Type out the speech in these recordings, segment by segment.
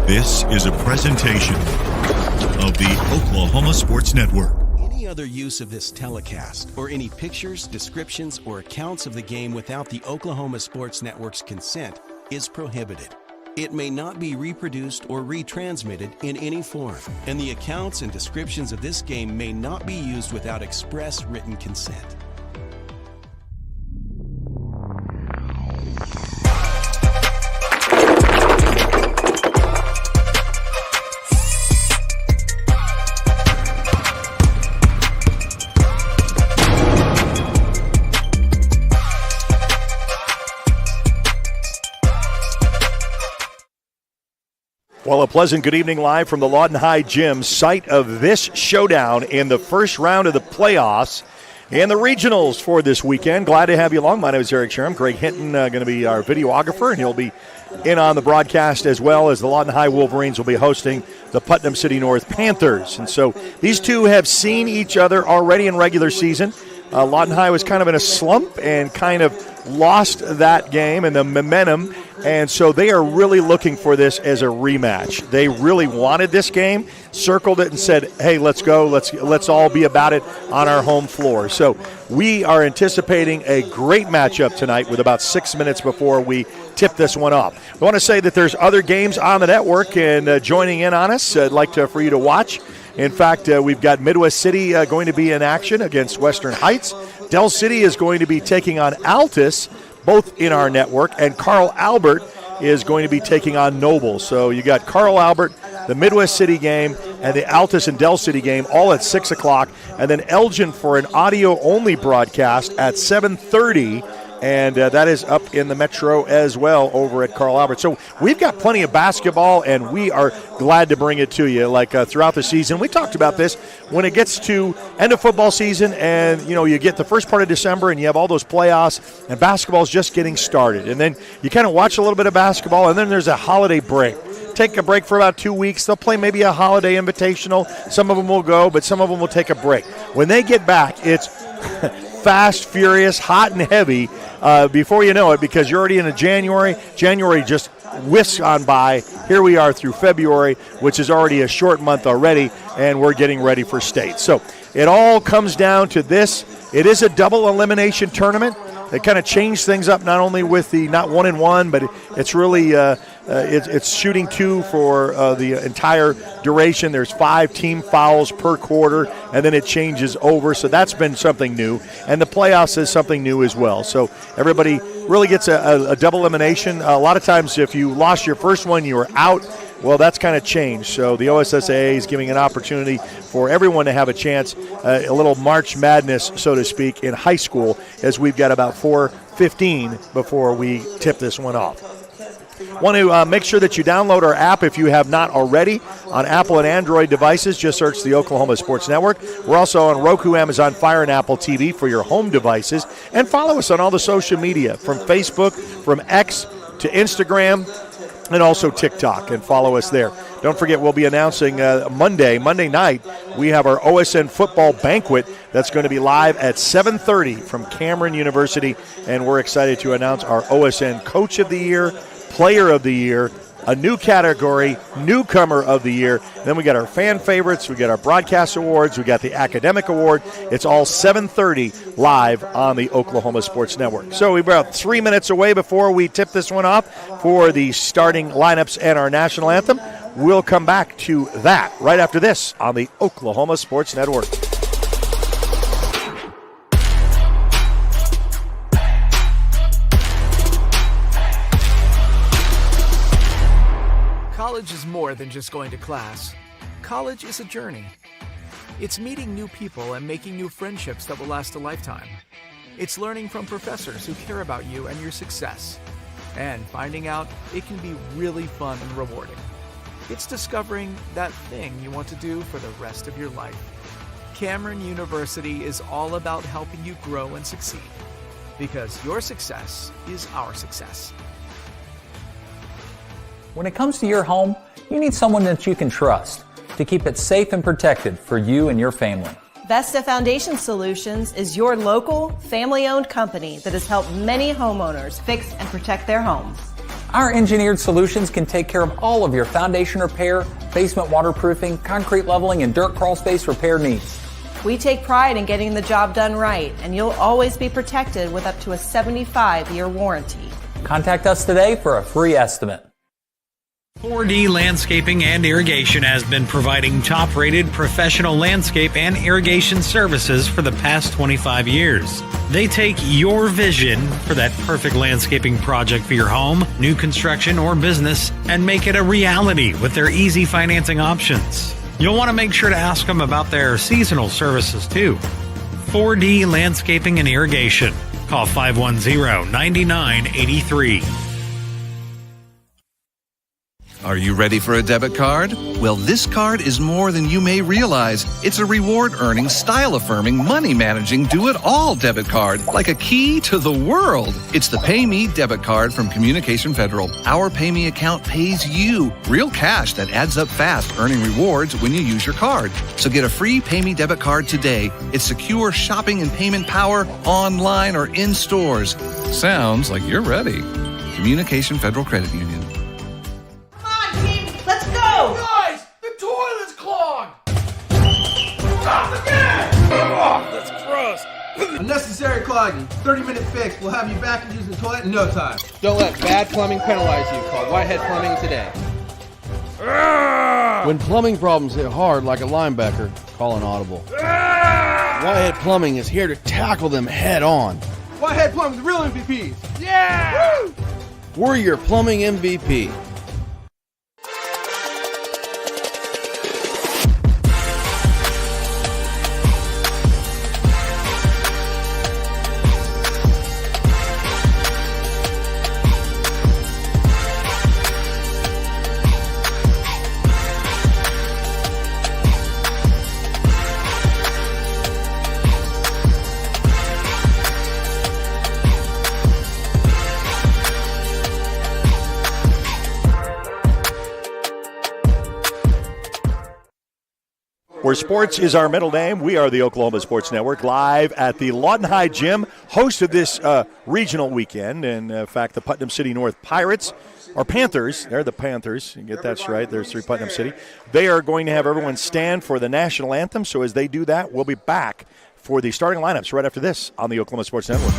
This is a presentation of the Oklahoma Sports Network. Any other use of this telecast or any pictures, descriptions, or accounts of the game without the Oklahoma Sports Network's consent is prohibited. It may not be reproduced or retransmitted in any form, and the accounts and descriptions of this game may not be used without express written consent. Well, a pleasant good evening live from the Lawton High Gym, site of this showdown in the first round of the playoffs and the regionals for this weekend. Glad to have you along. My name is Eric Sherem. Greg Hinton going to be our videographer, and he'll be in on the broadcast as well as the Lawton High Wolverines will be hosting the Putnam City North Panthers. And so these two have seen each other already in regular season. Lawton High was kind of in a slump and kind of lost that game and the momentum, and so they are really looking for this as a rematch. They really wanted this game, circled it, and said, hey, let's go, let's all be about it on our home floor. So we are anticipating a great matchup tonight with about 6 minutes before we tip this one off. I want to say that there's other games on the network, and joining in on us, I'd like for you to watch. In fact, we've got Midwest City going to be in action against Western Heights. Del City is going to be taking on Altus, both in our network, and Carl Albert is going to be taking on Noble. So you got Carl Albert, the Midwest City game, and the Altus and Del City game all at 6 o'clock, and then Elgin for an audio-only broadcast at 7:30. And that is up in the Metro as well over at Carl Albert. So we've got plenty of basketball, and we are glad to bring it to you throughout the season. We talked about this when it gets to end of football season, and you get the first part of December and you have all those playoffs, and basketball's just getting started. And then you kind of watch a little bit of basketball, and then there's a holiday break. Take a break for about 2 weeks. They'll play maybe a holiday invitational. Some of them will go, but some of them will take a break. When they get back, it's fast, furious, hot, and heavy before you know it, because you're already into January. January just whisks on by. Here we are through February, which is already a short month already, and we're getting ready for state. So it all comes down to this. It is a double elimination tournament. They kind of changed things up, not only with the not 1-1, but it's really it's shooting 2 for the entire duration. There's 5 team fouls per quarter, and then it changes over. So that's been something new, and the playoffs is something new as well. So everybody really gets a double elimination. A lot of times, if you lost your first one, you were out. Well, that's kind of changed. So the OSSAA is giving an opportunity for everyone to have a chance, a little March Madness, so to speak, in high school, as we've got about 4:15 before we tip this one off. Want to make sure that you download our app if you have not already on Apple and Android devices. Just search the Oklahoma Sports Network. We're also on Roku, Amazon Fire, and Apple TV for your home devices. And follow us on all the social media, from Facebook, from X to Instagram, and also TikTok, and follow us there. Don't forget, we'll be announcing Monday night, we have our OSN football banquet that's going to be live at 7:30 from Cameron University, and we're excited to announce our OSN Coach of the Year, Player of the Year, a new category, Newcomer of the Year. Then we got our fan favorites, we got our broadcast awards, we got the academic award. It's all 7:30 live on the Oklahoma Sports Network. So we're about 3 minutes away before we tip this one off for the starting lineups and our national anthem. We'll come back to that right after this on the Oklahoma Sports Network. College is more than just going to class. College is a journey. It's meeting new people and making new friendships that will last a lifetime. It's learning from professors who care about you and your success. And finding out it can be really fun and rewarding. It's discovering that thing you want to do for the rest of your life. Cameron University is all about helping you grow and succeed. Because your success is our success. When it comes to your home, you need someone that you can trust to keep it safe and protected for you and your family. Vesta Foundation Solutions is your local, family-owned company that has helped many homeowners fix and protect their homes. Our engineered solutions can take care of all of your foundation repair, basement waterproofing, concrete leveling, and dirt crawl space repair needs. We take pride in getting the job done right, and you'll always be protected with up to a 75-year warranty. Contact us today for a free estimate. 4D Landscaping and Irrigation has been providing top-rated professional landscape and irrigation services for the past 25 years. They take your vision for that perfect landscaping project for your home, new construction, or business and make it a reality with their easy financing options. You'll want to make sure to ask them about their seasonal services too. 4D Landscaping and Irrigation. Call 510-9983. Are you ready for a debit card? Well, this card is more than you may realize. It's a reward-earning, style-affirming, money-managing, do-it-all debit card, like a key to the world. It's the Pay Me debit card from Communication Federal. Our Pay Me account pays you real cash that adds up fast, earning rewards when you use your card. So get a free Pay Me debit card today. It's secure shopping and payment power online or in stores. Sounds like you're ready. Communication Federal Credit Union. Guys, the toilet's clogged! Stop again! Oh, that's gross. Unnecessary clogging. 30-minute fix. We'll have you back and using the toilet in no time. Don't let bad plumbing penalize you. Call Whitehead Plumbing today. When plumbing problems hit hard like a linebacker, call an audible. Whitehead Plumbing is here to tackle them head on. Whitehead Plumbing, the real MVPs. Yeah! Woo! We're your plumbing MVP. Where sports is our middle name, we are the Oklahoma Sports Network, live at the Lawton High Gym, host of this regional weekend. And, in fact, the Putnam City North Pirates, or Panthers, they're the Panthers. You get that right, there's three Putnam City. They are going to have everyone stand for the national anthem. So as they do that, we'll be back for the starting lineups right after this on the Oklahoma Sports Network.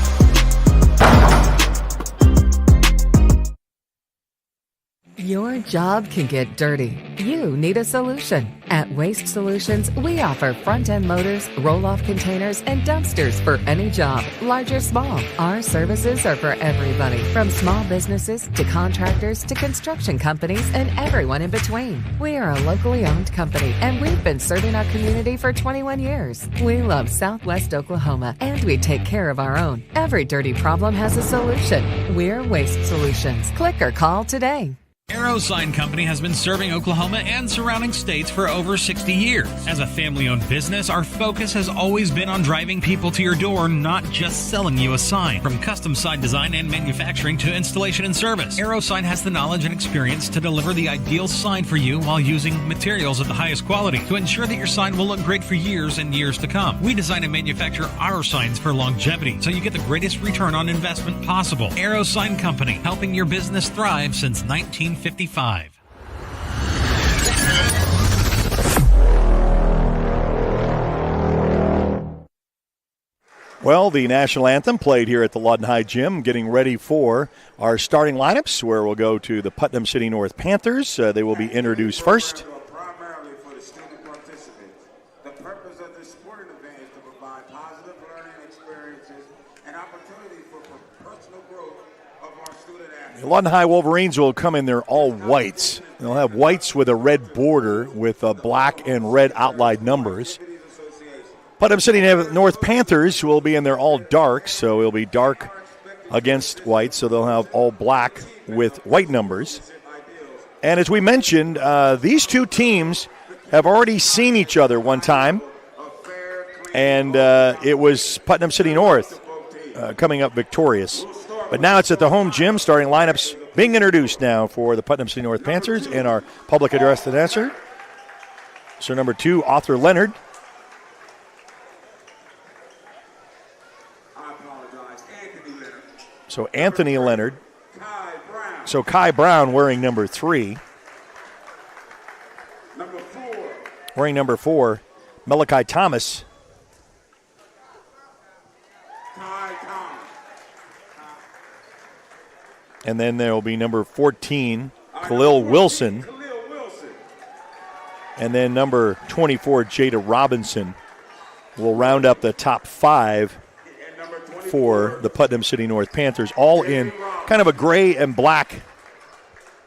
Your job can get dirty. You need a solution. At Waste Solutions, we offer front-end loaders, roll-off containers, and dumpsters for any job, large or small. Our services are for everybody, from small businesses to contractors to construction companies and everyone in between. We are a locally owned company, and we've been serving our community for 21 years. We love Southwest Oklahoma, and we take care of our own. Every dirty problem has a solution. We're Waste Solutions. Click or call today. Arrow Sign Company has been serving Oklahoma and surrounding states for over 60 years. As a family-owned business, our focus has always been on driving people to your door, not just selling you a sign. From custom sign design and manufacturing to installation and service, Arrow Sign has the knowledge and experience to deliver the ideal sign for you while using materials of the highest quality to ensure that your sign will look great for years and years to come. We design and manufacture our signs for longevity, so you get the greatest return on investment possible. Arrow Sign Company, helping your business thrive since 1955. Well, the national anthem played here at the Lawton High Gym, getting ready for our starting lineups, where we'll go to the Putnam City North Panthers. They will be introduced first. Primarily for the student participants. The purpose of this sporting event is to provide positive learning experiences and opportunities for personal growth of our student athletes. The Lawton High Wolverines will come in there all whites. They'll have whites with a red border with black and red outlined numbers. Putnam City North Panthers will be in there all dark, so it'll be dark against white, so they'll have all black with white numbers. And as we mentioned, these two teams have already seen each other one time, and it was Putnam City North coming up victorious. But now it's at the home gym, starting lineups being introduced now for the Putnam City North Panthers, and our public address announcer. So number 2, Arthur Leonard. So Anthony Leonard. So Kai Brown wearing number 3. Number 4. Wearing number 4, Malachi Thomas. And then there will be number 14, Khalil Wilson. And then number 24, Jada Robinson, will round up the top 5 for the Putnam City North Panthers, all in kind of a gray and black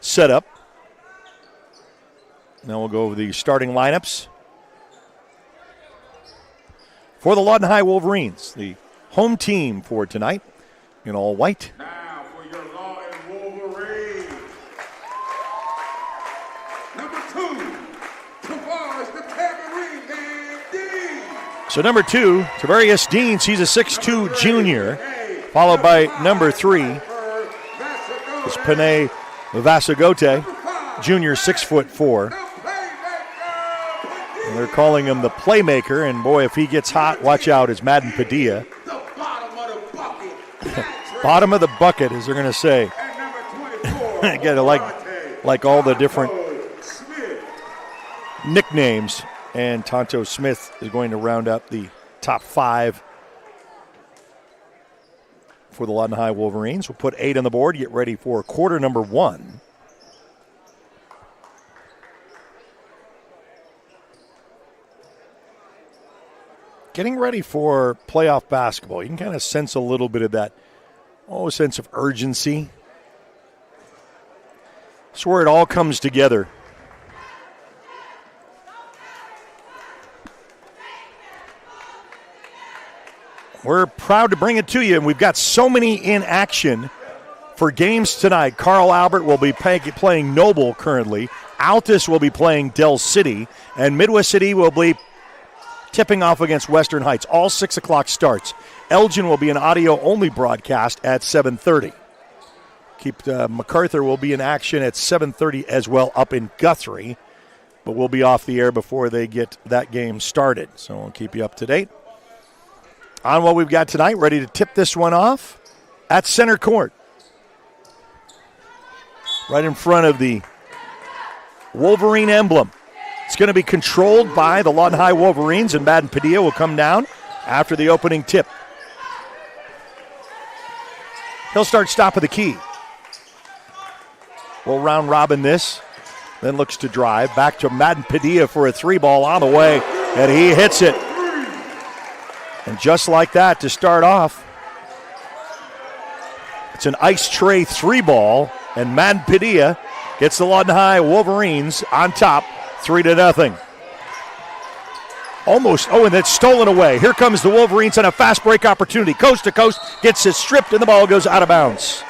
setup. Now we'll go over the starting lineups for the Lawton High Wolverines, the home team for tonight in all white. Now for your Lawton Wolverines. Number 2, Tavares the Tambourine Man Dean. So number 2, Tavarius Deans, he's a 6'2 junior, followed by number 3, is Panay Vasagote, junior, 6'4". And they're calling him the playmaker, and boy, if he gets hot, watch out, is Madden Padilla. Bottom of the bucket, as they're going to say. Again, like all the different nicknames. And Tonto Smith is going to round up the top 5 for the Lawton High Wolverines. We'll put 8 on the board, get ready for quarter number 1. Getting ready for playoff basketball. You can kind of sense a little bit of that, sense of urgency. It's where it all comes together. We're proud to bring it to you, and we've got so many in action for games tonight. Carl Albert will be playing Noble currently. Altus will be playing Del City, and Midwest City will be tipping off against Western Heights. All 6 o'clock starts. Elgin will be an audio-only broadcast at 7:30. MacArthur will be in action at 7:30 as well up in Guthrie, but we'll be off the air before they get that game started. So we'll keep you up to date on what we've got tonight. Ready to tip this one off at center court. Right in front of the Wolverine emblem. It's going to be controlled by the Lawton High Wolverines, and Madden Padilla will come down after the opening tip. He'll start stop of the key. We'll round robin this, then looks to drive. Back to Madden Padilla for a 3-ball on the way, and he hits it. And just like that, to start off, it's an ice tray 3-ball, and Madden Padilla gets the Lawton High Wolverines on top, 3-0. Almost, and it's stolen away. Here comes the Wolverines on a fast break opportunity. Coast to coast, gets it stripped, and the ball goes out of bounds.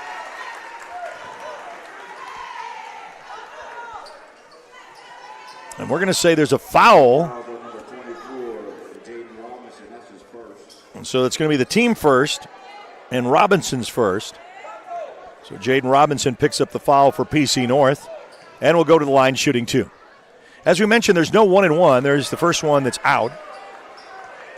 And we're going to say there's a foul. And so it's going to be the team first, and Robinson's first. So Jaden Robinson picks up the foul for PC North, and will go to the line shooting 2. As we mentioned, there's no 1-and-1. There's the first one that's out.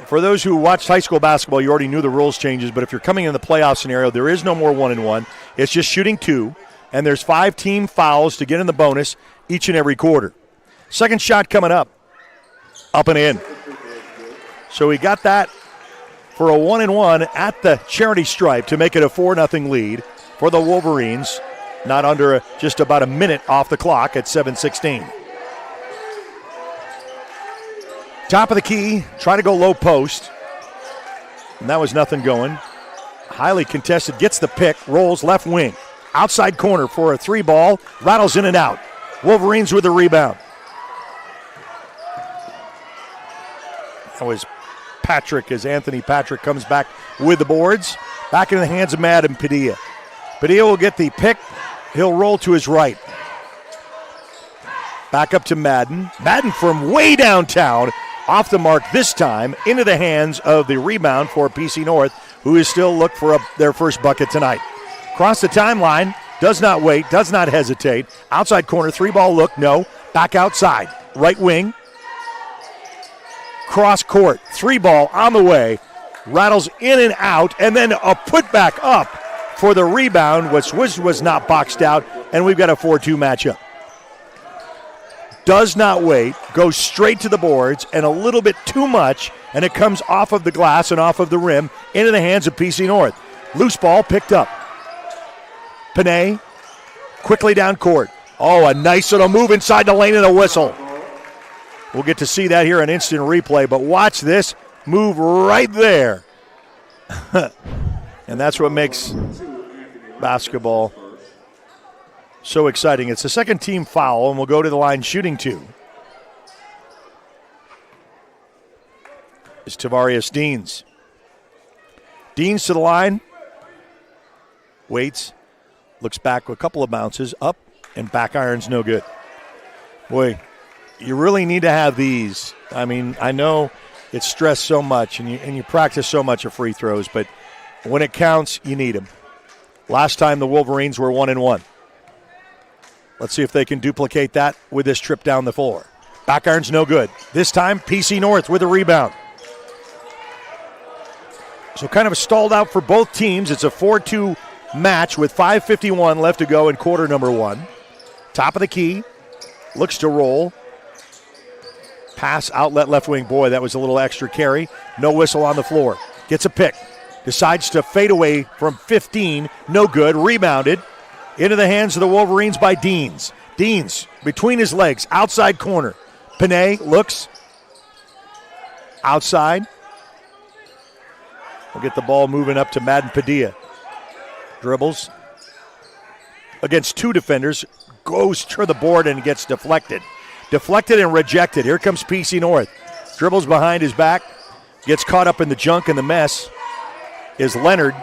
For those who watched high school basketball, you already knew the rules changes, but if you're coming in the playoff scenario, there is no more 1-and-1. It's just shooting 2, and there's 5 team fouls to get in the bonus each and every quarter. Second shot coming up and in. So we got that for a 1-and-1 at the charity stripe to make it a 4-0 lead for the Wolverines. Not under just about a minute off the clock at 7:16. Top of the key, try to go low post. And that was nothing going. Highly contested, gets the pick, rolls left wing. Outside corner for a 3-ball, rattles in and out. Wolverines with the rebound. That was Patrick, as Anthony Patrick comes back with the boards. Back into the hands of Madden Padilla. Padilla will get the pick. He'll roll to his right. Back up to Madden. Madden from way downtown. Off the mark this time, into the hands of the rebound for PC North, who is still looking for their first bucket tonight. Cross the timeline, does not wait, does not hesitate. Outside corner, 3-ball look, no. Back outside, right wing. Cross court, 3-ball on the way. Rattles in and out, and then a putback up for the rebound, which was not boxed out, and we've got a 4-2 matchup. Does not wait, goes straight to the boards, and a little bit too much, and it comes off of the glass and off of the rim into the hands of PC North. Loose ball picked up. Panay quickly down court. Oh, a nice little move inside the lane and a whistle. We'll get to see that here on instant replay, but watch this move right there. And that's what makes basketball so exciting. It's the second team foul, and we'll go to the line shooting 2. It's Tavarius Deans. Deans to the line. Waits. Looks back with a couple of bounces. Up and back iron's no good. Boy, you really need to have these. I mean, I know it's stressed so much, and you practice so much of free throws, but when it counts, you need them. Last time the Wolverines were 1-1. Let's see if they can duplicate that with this trip down the floor. Back iron's no good. This time, PC North with a rebound. So kind of stalled out for both teams. It's a 4-2 match with 5:51 left to go in quarter number 1. Top of the key. Looks to roll. Pass outlet left wing. Boy, that was a little extra carry. No whistle on the floor. Gets a pick. Decides to fade away from 15. No good. Rebounded. Into the hands of the Wolverines by Deans. Deans between his legs. Outside corner. Panay looks. Outside. We'll get the ball moving up to Madden Padilla. Dribbles. Against 2 defenders. Goes to the board and gets deflected. Deflected and rejected. Here comes PC North. Dribbles behind his back. Gets caught up in the junk and the mess. Is Leonard.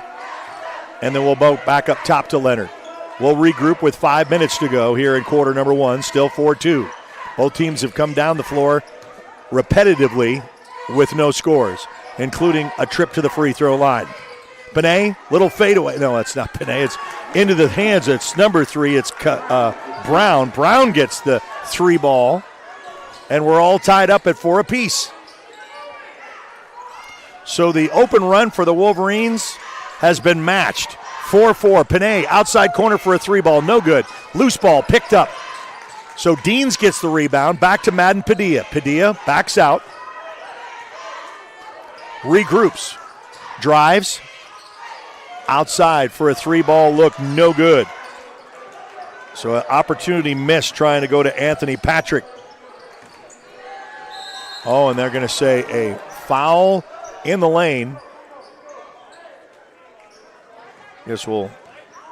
And then we'll both back up top to Leonard. We'll regroup with 5 minutes to go here in quarter number 1. Still 4-2. Both teams have come down the floor repetitively with no scores, including a trip to the free throw line. Panay, little fadeaway. No, it's not Panay. It's into the hands. It's number 3. It's Brown. Brown gets the 3 ball, and we're all tied up at 4 apiece. So the open run for the Wolverines has been matched. 4-4. Panay, outside corner for a 3 ball. No good. Loose ball picked up. So Deans gets the rebound. Back to Madden Padilla. Padilla backs out. Regroups. Drives. Outside for a 3 ball look. No good. So an opportunity missed trying to go to Anthony Patrick. Oh, and they're going to say a foul in the lane. Guess we'll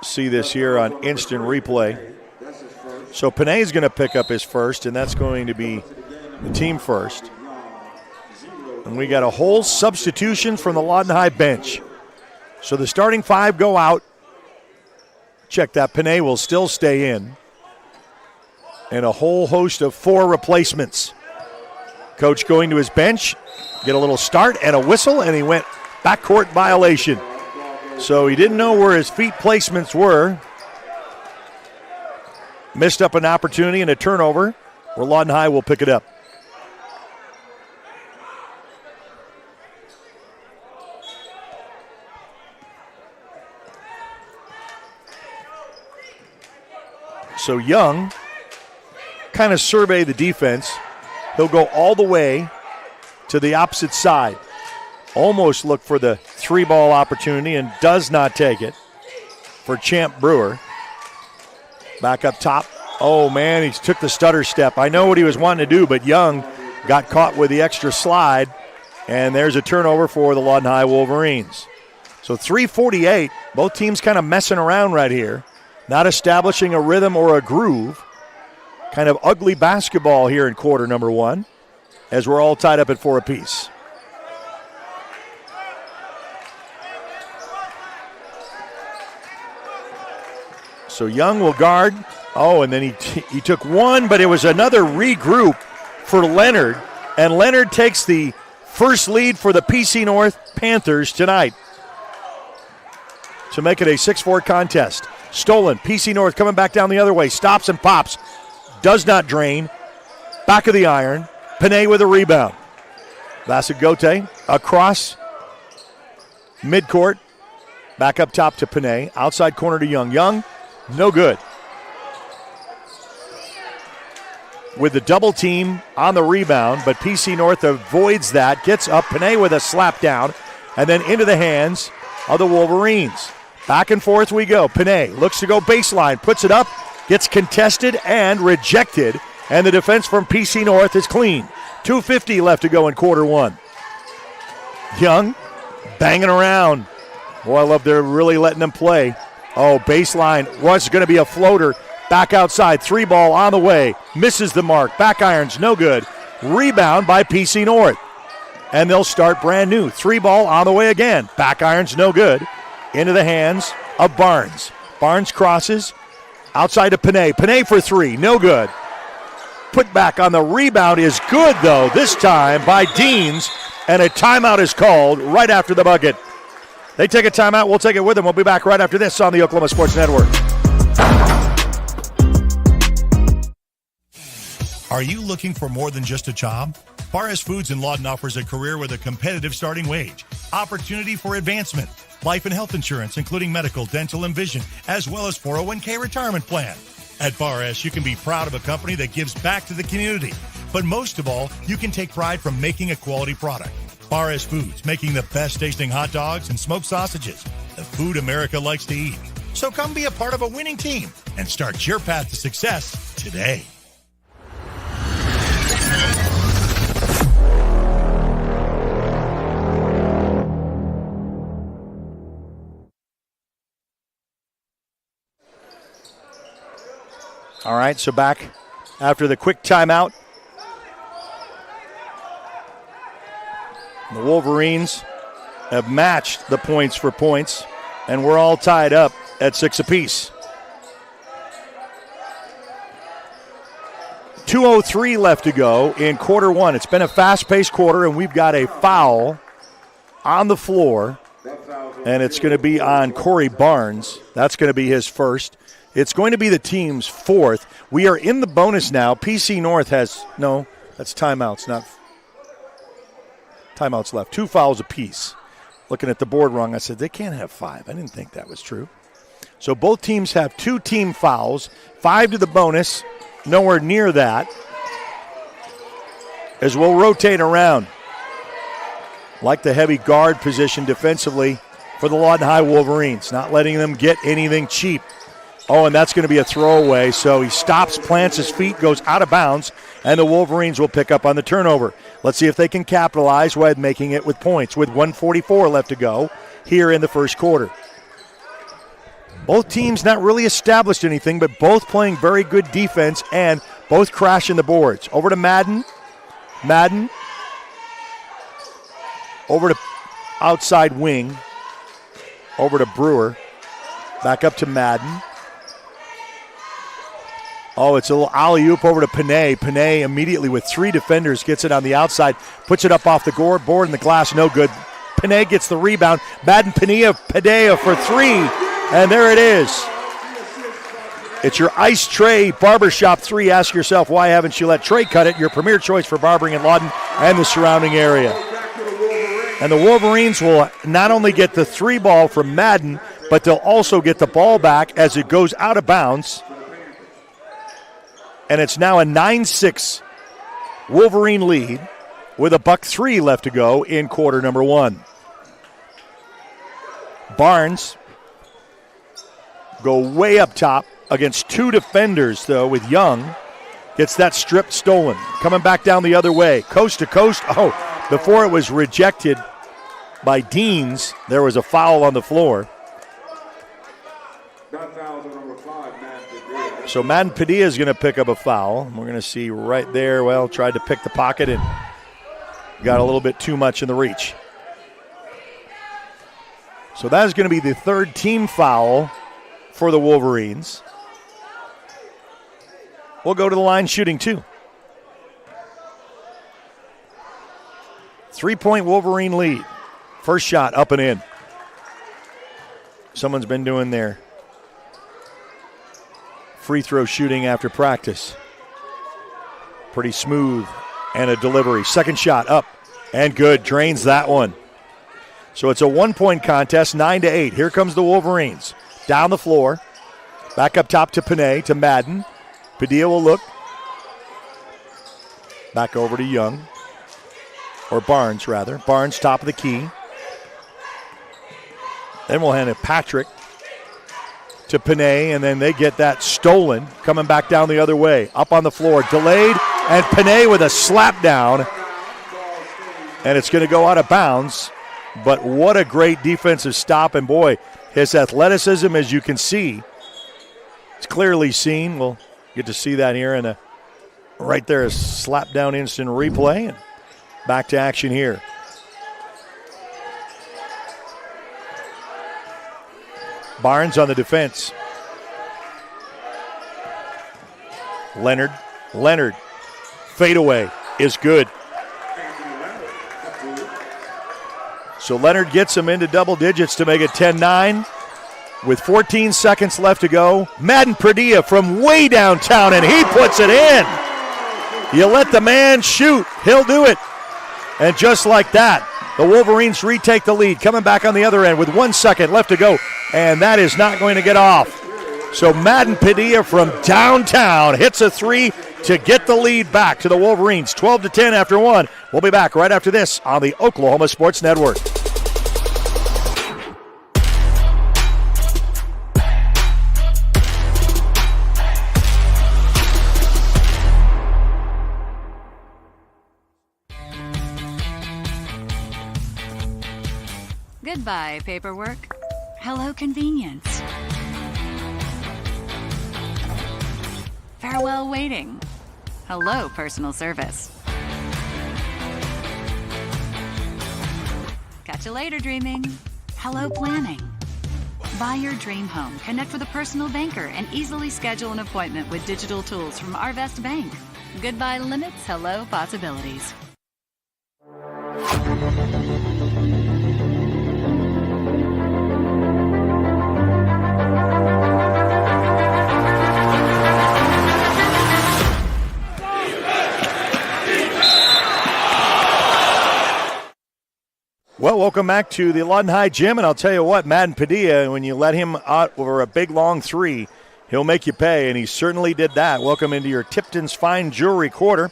see this here on instant replay. So Panay is going to pick up his first, and that's going to be the team first. And we got a whole substitution from the Lawton High bench. So the starting 5 go out. Check that. Panay will still stay in. And a whole host of 4 replacements. Coach going to his bench, get a little start and a whistle, and he went backcourt violation. So he didn't know where his feet placements were. Missed up an opportunity and a turnover where Lawton High will pick it up. So Young kind of survey the defense. He'll go all the way to the opposite side. Almost look for the 3 ball opportunity and does not take it for Champ Brewer. Back up top. Oh, man, he took the stutter step. I know what he was wanting to do, but Young got caught with the extra slide, and there's a turnover for the Lawton High Wolverines. So 3:48, both teams kind of messing around right here, not establishing a rhythm or a groove. Kind of ugly basketball here in quarter number 1 as we're all tied up at 4 apiece. So Young will guard. Oh, and then he took 1, but it was another regroup for Leonard. And Leonard takes the first lead for the PC North Panthers tonight to make it a 6-4 contest. Stolen. PC North coming back down the other way. Stops and pops. Does not drain. Back of the iron. Panay with a rebound. Vasagote across midcourt. Back up top to Panay. Outside corner to Young. Young, no good. With the double team on the rebound, but PC North avoids that. Gets up. Panay with a slap down, and then into the hands of the Wolverines. Back and forth we go. Panay looks to go baseline, puts it up, gets contested and rejected, and the defense from PC North is clean. 2:50 left to go in quarter one. Young banging around. Boy, I love they're really letting them play. Oh, baseline was going to be a floater. Back outside, 3-ball on the way. Misses the mark. Back irons, no good. Rebound by PC North. And they'll start brand new. 3-ball on the way again. Back irons, no good. Into the hands of Barnes. Barnes crosses. Outside to Panay. Panay for 3, no good. Put back on the rebound is good, though, this time by Deans. And a timeout is called right after the bucket. They take a timeout. We'll take it with them. We'll be back right after this on the Oklahoma Sports Network. Are you looking for more than just a job? Barres Foods in Lawton offers a career with a competitive starting wage, opportunity for advancement, life and health insurance, including medical, dental, and vision, as well as 401k retirement plan. At Barres, you can be proud of a company that gives back to the community. But most of all, you can take pride from making a quality product. Barres Foods, making the best tasting hot dogs and smoked sausages, the food America likes to eat. So come be a part of a winning team and start your path to success today. All right, so back after the quick timeout. The Wolverines have matched the points for points, and we're all tied up at 6 apiece. 2:03 left to go in quarter one. It's been a fast-paced quarter, and we've got a foul on the floor, and it's going to be on Corey Barnes. That's going to be his first. It's going to be the team's fourth. We are in the bonus now. PC North has, no, that's timeouts, not timeouts left. 2 fouls apiece. Looking at the board wrong, I said they can't have 5. I didn't think that was true. So both teams have 2 team fouls, 5 to the bonus, nowhere near that. As we'll rotate around. Like the heavy guard position defensively for the Lawton High Wolverines, not letting them get anything cheap. Oh, and that's going to be a throwaway. So he stops, plants his feet, goes out of bounds, and the Wolverines will pick up on the turnover. Let's see if they can capitalize while making it with points with 1:44 left to go here in the first quarter. Both teams not really established anything, but both playing very good defense and both crashing the boards. Over to Madden. Madden. Over to outside wing. Over to Brewer. Back up to Madden. Oh, it's a little alley-oop over to Panay. Panay immediately with 3 defenders gets it on the outside, puts it up off the board and the glass, no good. Panay gets the rebound. Madden Padilla for 3, and there it is. It's your Ice Tray Barbershop 3. Ask yourself, why haven't you let Trey cut it? Your premier choice for barbering in Lawton and the surrounding area. And the Wolverines will not only get the 3-ball from Madden, but they'll also get the ball back as it goes out of bounds. And it's now a 9-6 Wolverine lead with a $1:03 left to go in quarter number 1. Barnes go way up top against 2 defenders, though, with Young. Gets that strip stolen. Coming back down the other way. Coast to coast. Oh, before it was rejected by Deans, there was a foul on the floor. So Madden Padilla is going to pick up a foul. We're going to see right there, well, tried to pick the pocket and got a little bit too much in the reach. So that is going to be the 3rd team foul for the Wolverines. We'll go to the line shooting 2. 3-point Wolverine lead. First shot up and in. Someone's been doing their free throw shooting after practice. Pretty smooth and a delivery. Second shot up and good. Drains that one. So it's a 1-point contest, 9-8. Here comes the Wolverines. Down the floor. Back up top to Panay, to Madden. Padilla will look. Back over to Young. Or Barnes, rather. Barnes, top of the key. Then we'll hand it Patrick to Panay, and then they get that stolen. Coming back down the other way. Up on the floor. Delayed, and Panay with a slap down. And it's going to go out of bounds. But what a great defensive stop. And, boy, his athleticism, as you can see, it's clearly seen. We'll get to see that here. And right there is slap down instant replay. And back to action here. Barnes on the defense. Leonard. Fadeaway is good. So Leonard gets him into double digits to make it 10-9. With 14 seconds left to go, Madden Padilla from way downtown, and he puts it in. You let the man shoot. He'll do it. And just like that, the Wolverines retake the lead. Coming back on the other end with 1 second left to go, and that is not going to get off. So Madden Padilla from downtown hits a three to get the lead back to the Wolverines. 12-10 after one. We'll be back right after this on the Oklahoma Sports Network. Goodbye, paperwork. Hello, convenience. Farewell, waiting. Hello, personal service. Catch you later, dreaming. Hello, planning. Buy your dream home. Connect with a personal banker and easily schedule an appointment with digital tools from Arvest Bank. Goodbye limits, hello possibilities. Well, welcome back to the Lawton High Gym, and I'll tell you what, Madden Padilla, when you let him out over a big, long three, he'll make you pay, and he certainly did that. Welcome into your Tipton's Fine Jewelry Quarter.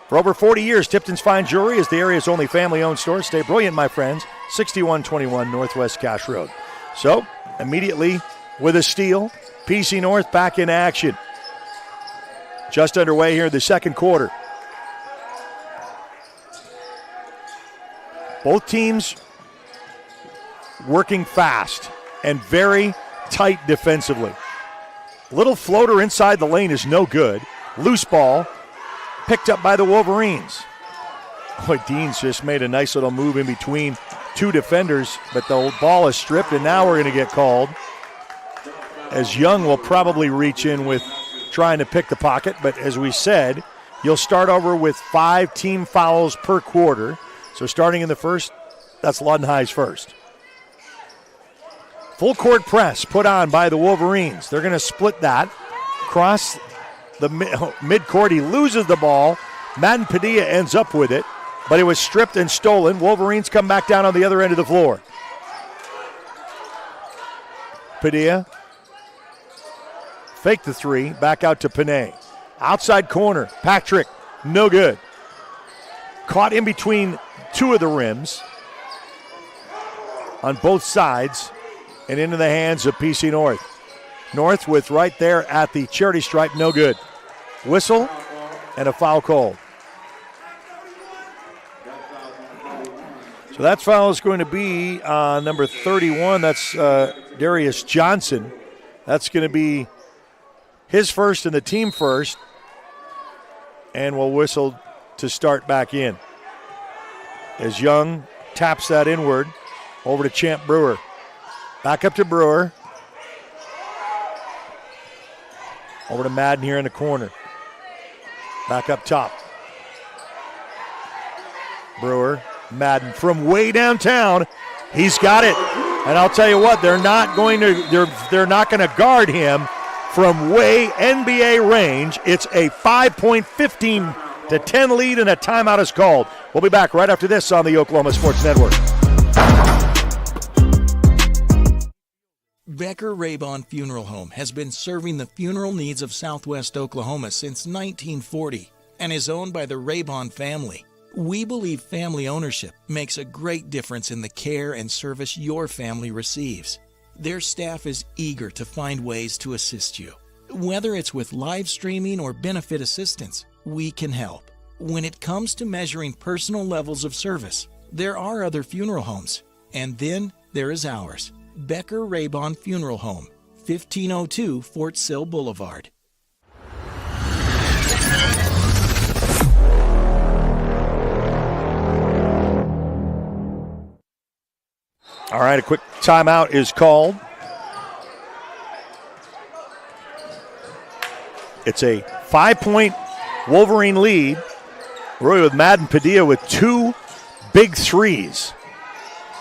For over 40 years, Tipton's Fine Jewelry is the area's only family-owned store. Stay brilliant, my friends. 6121 Northwest Cache Road. So, immediately with a steal, PC North back in action. Just underway here in the second quarter. Both teams working fast and very tight defensively. Little floater inside the lane is no good. Loose ball picked up by the Wolverines. Boy, Dean's just made a nice little move in between two defenders, but the ball is stripped, and now we're going to get called. As Young will probably reach in with trying to pick the pocket, but as we said, you'll start over with 5 team fouls per quarter. So starting in the first, that's Lawton High's first. Full court press put on by the Wolverines. They're going to split that. Cross the midcourt. He loses the ball. Madden Padilla ends up with it, but it was stripped and stolen. Wolverines come back down on the other end of the floor. Padilla. Fake the three. Back out to Panay. Outside corner. Patrick. No good. Caught in between two of the rims on both sides and into the hands of PC North. North with right there at the charity stripe, no good. Whistle and a foul call. So that foul is going to be number 31. That's Darius Johnson. That's going to be his first and the team first. And we'll whistle to start back in. As Young taps that inward over to Champ Brewer. Back up to Brewer. Over to Madden here in the corner. Back up top. Brewer, Madden from way downtown. He's got it. And I'll tell you what, they're not going to guard him from way NBA range. It's a 5-point 15-10 lead, and a timeout is called. We'll be back right after this on the Oklahoma Sports Network. Becker Raybon Funeral Home has been serving the funeral needs of Southwest Oklahoma since 1940 and is owned by the Raybon family. We believe family ownership makes a great difference in the care and service your family receives. Their staff is eager to find ways to assist you. Whether it's with live streaming or benefit assistance, we can help. When it comes to measuring personal levels of service, there are other funeral homes, and then there is ours, Becker Raybon Funeral Home, 1502 Fort Sill Boulevard. All right, a quick timeout is called. It's a 5-point Wolverine lead. Really with Madden Padilla with 2 big threes.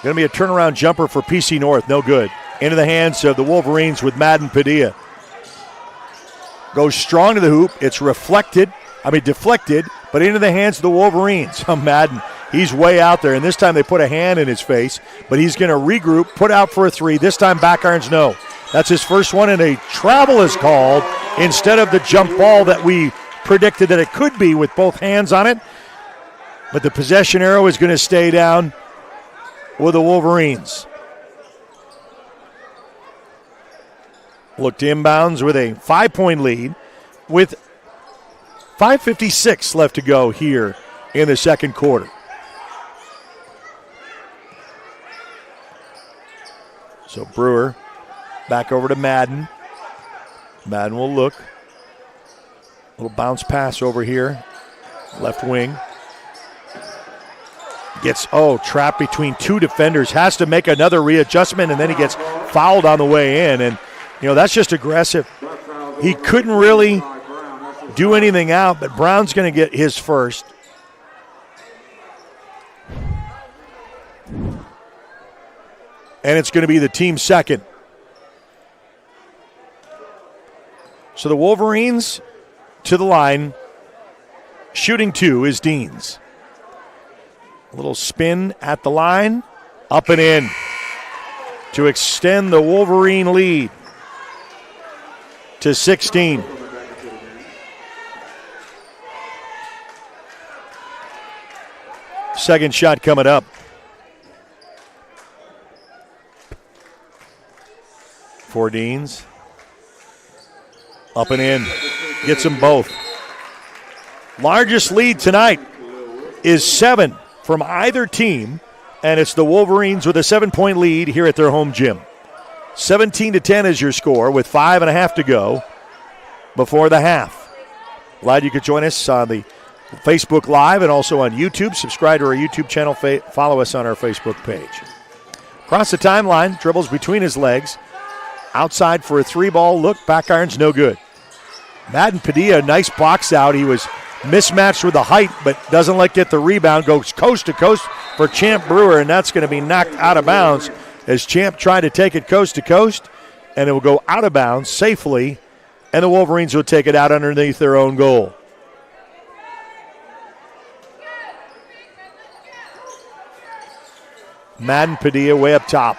Going to be a turnaround jumper for PC North. No good. Into the hands of the Wolverines with Madden Padilla. Goes strong to the hoop. It's deflected, but into the hands of the Wolverines. Madden, he's way out there, and this time they put a hand in his face, but he's going to regroup, put out for a 3. This time back irons no. That's his first one, and a travel is called instead of the jump ball that we predicted that it could be with both hands on it. But the possession arrow is going to stay down with the Wolverines. Looked inbounds with a 5-point lead with 5:56 left to go here in the second quarter. So Brewer back over to Madden. Madden will look. Little bounce pass over here. Left wing. Gets, trapped between 2 defenders. Has to make another readjustment, and then he gets fouled on the way in. And, that's just aggressive. He couldn't really do anything out, but Brown's going to get his first. And it's going to be the team second. So the Wolverines to the line. Shooting 2 is Deans. A little spin at the line. Up and in to extend the Wolverine lead to 16. Second shot coming up. For Deans. Up and in. Gets them both. Largest lead tonight is 7 from either team, and it's the Wolverines with a 7-point lead here at their home gym. 17-10 is your score with 5.5 to go before the half. Glad you could join us on the Facebook Live and also on YouTube. Subscribe to our YouTube channel. Follow us on our Facebook page. Across the timeline, dribbles between his legs. Outside for a 3-ball look. Back irons, no good. Madden Padilla, nice box out. He was mismatched with the height, but doesn't get the rebound. Goes coast to coast for Champ Brewer, and that's going to be knocked out of bounds as Champ tried to take it coast to coast, and it will go out of bounds safely, and the Wolverines will take it out underneath their own goal. Madden Padilla way up top.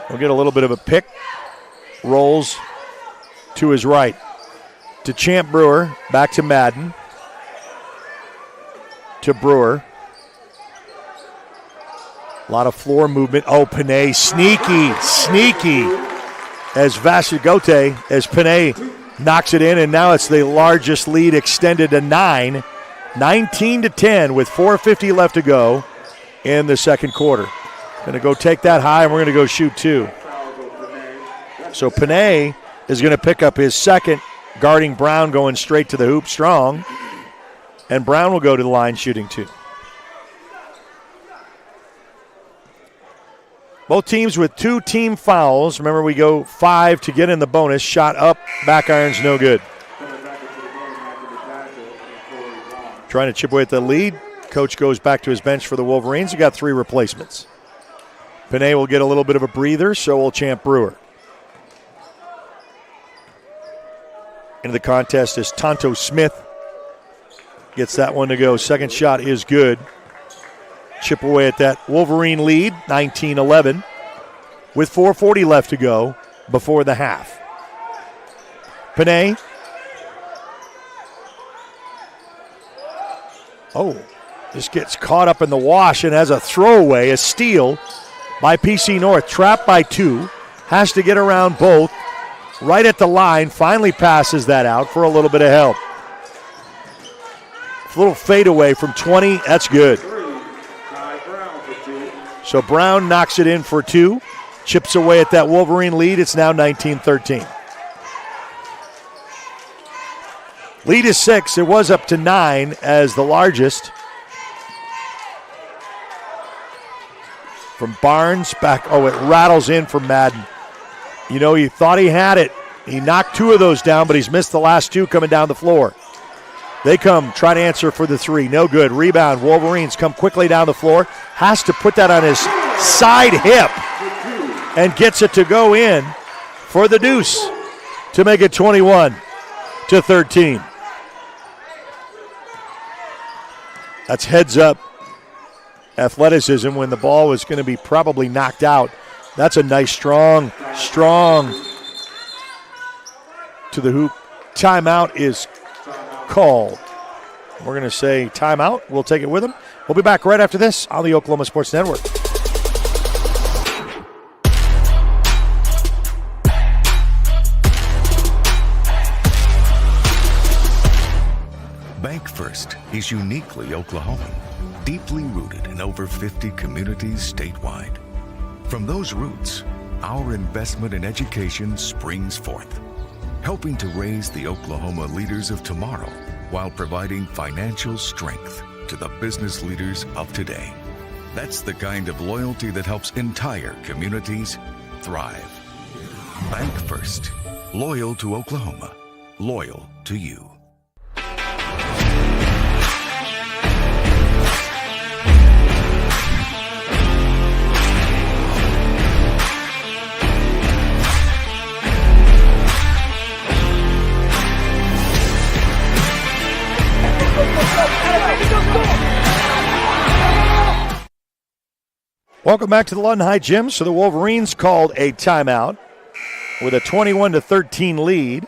We'll get a little bit of a pick. Rolls to his right. To Champ Brewer. Back to Madden. To Brewer. A lot of floor movement. Panay. Sneaky. As Vasigote, as Panay knocks it in, and now it's the largest lead extended to 9. 19-10 with 4:50 left to go in the second quarter. Going to go take that high, and we're going to go shoot 2. So Panay is going to pick up his second, guarding Brown, going straight to the hoop strong. And Brown will go to the line shooting 2. Both teams with 2 team fouls. Remember, we go 5 to get in the bonus. Shot up, back irons, no good. Trying to chip away at the lead. Coach goes back to his bench for the Wolverines. He got 3 replacements. Panay will get a little bit of a breather, so will Champ Brewer. Into the contest is Tonto Smith. Gets that one to go. Second shot is good. chip away at that Wolverine lead, 19-11, with 4:40 left to go before the half. Panay. Just gets caught up in the wash and has a throwaway, a steal by PC North. Trapped by 2. Has to get around both. Right at the line. Finally passes that out for a little bit of help. A little fadeaway from 20. That's good. So Brown knocks it in for 2. Chips away at that Wolverine lead. It's now 19-13. Lead is 6. It was up to 9 as the largest. From Barnes back. It rattles in for Madden. You know, he thought he had it. He knocked 2 of those down, but he's missed the last 2 coming down the floor. They come, try to answer for the 3. No good. Rebound. Wolverines come quickly down the floor. Has to put that on his side hip and gets it to go in for the deuce to make it 21-13. That's heads up athleticism when the ball was going to be probably knocked out. That's a nice, strong to the hoop. Timeout is called. We're going to say timeout. We'll take it with them. We'll be back right after this on the Oklahoma Sports Network. Bank First is uniquely Oklahoman, deeply rooted in over 50 communities statewide. From those roots, our investment in education springs forth, helping to raise the Oklahoma leaders of tomorrow while providing financial strength to the business leaders of today. That's the kind of loyalty that helps entire communities thrive. Bank First, loyal to Oklahoma, loyal to you. Welcome back to the Lawton High Gym. So the Wolverines called a timeout with a 21-13 lead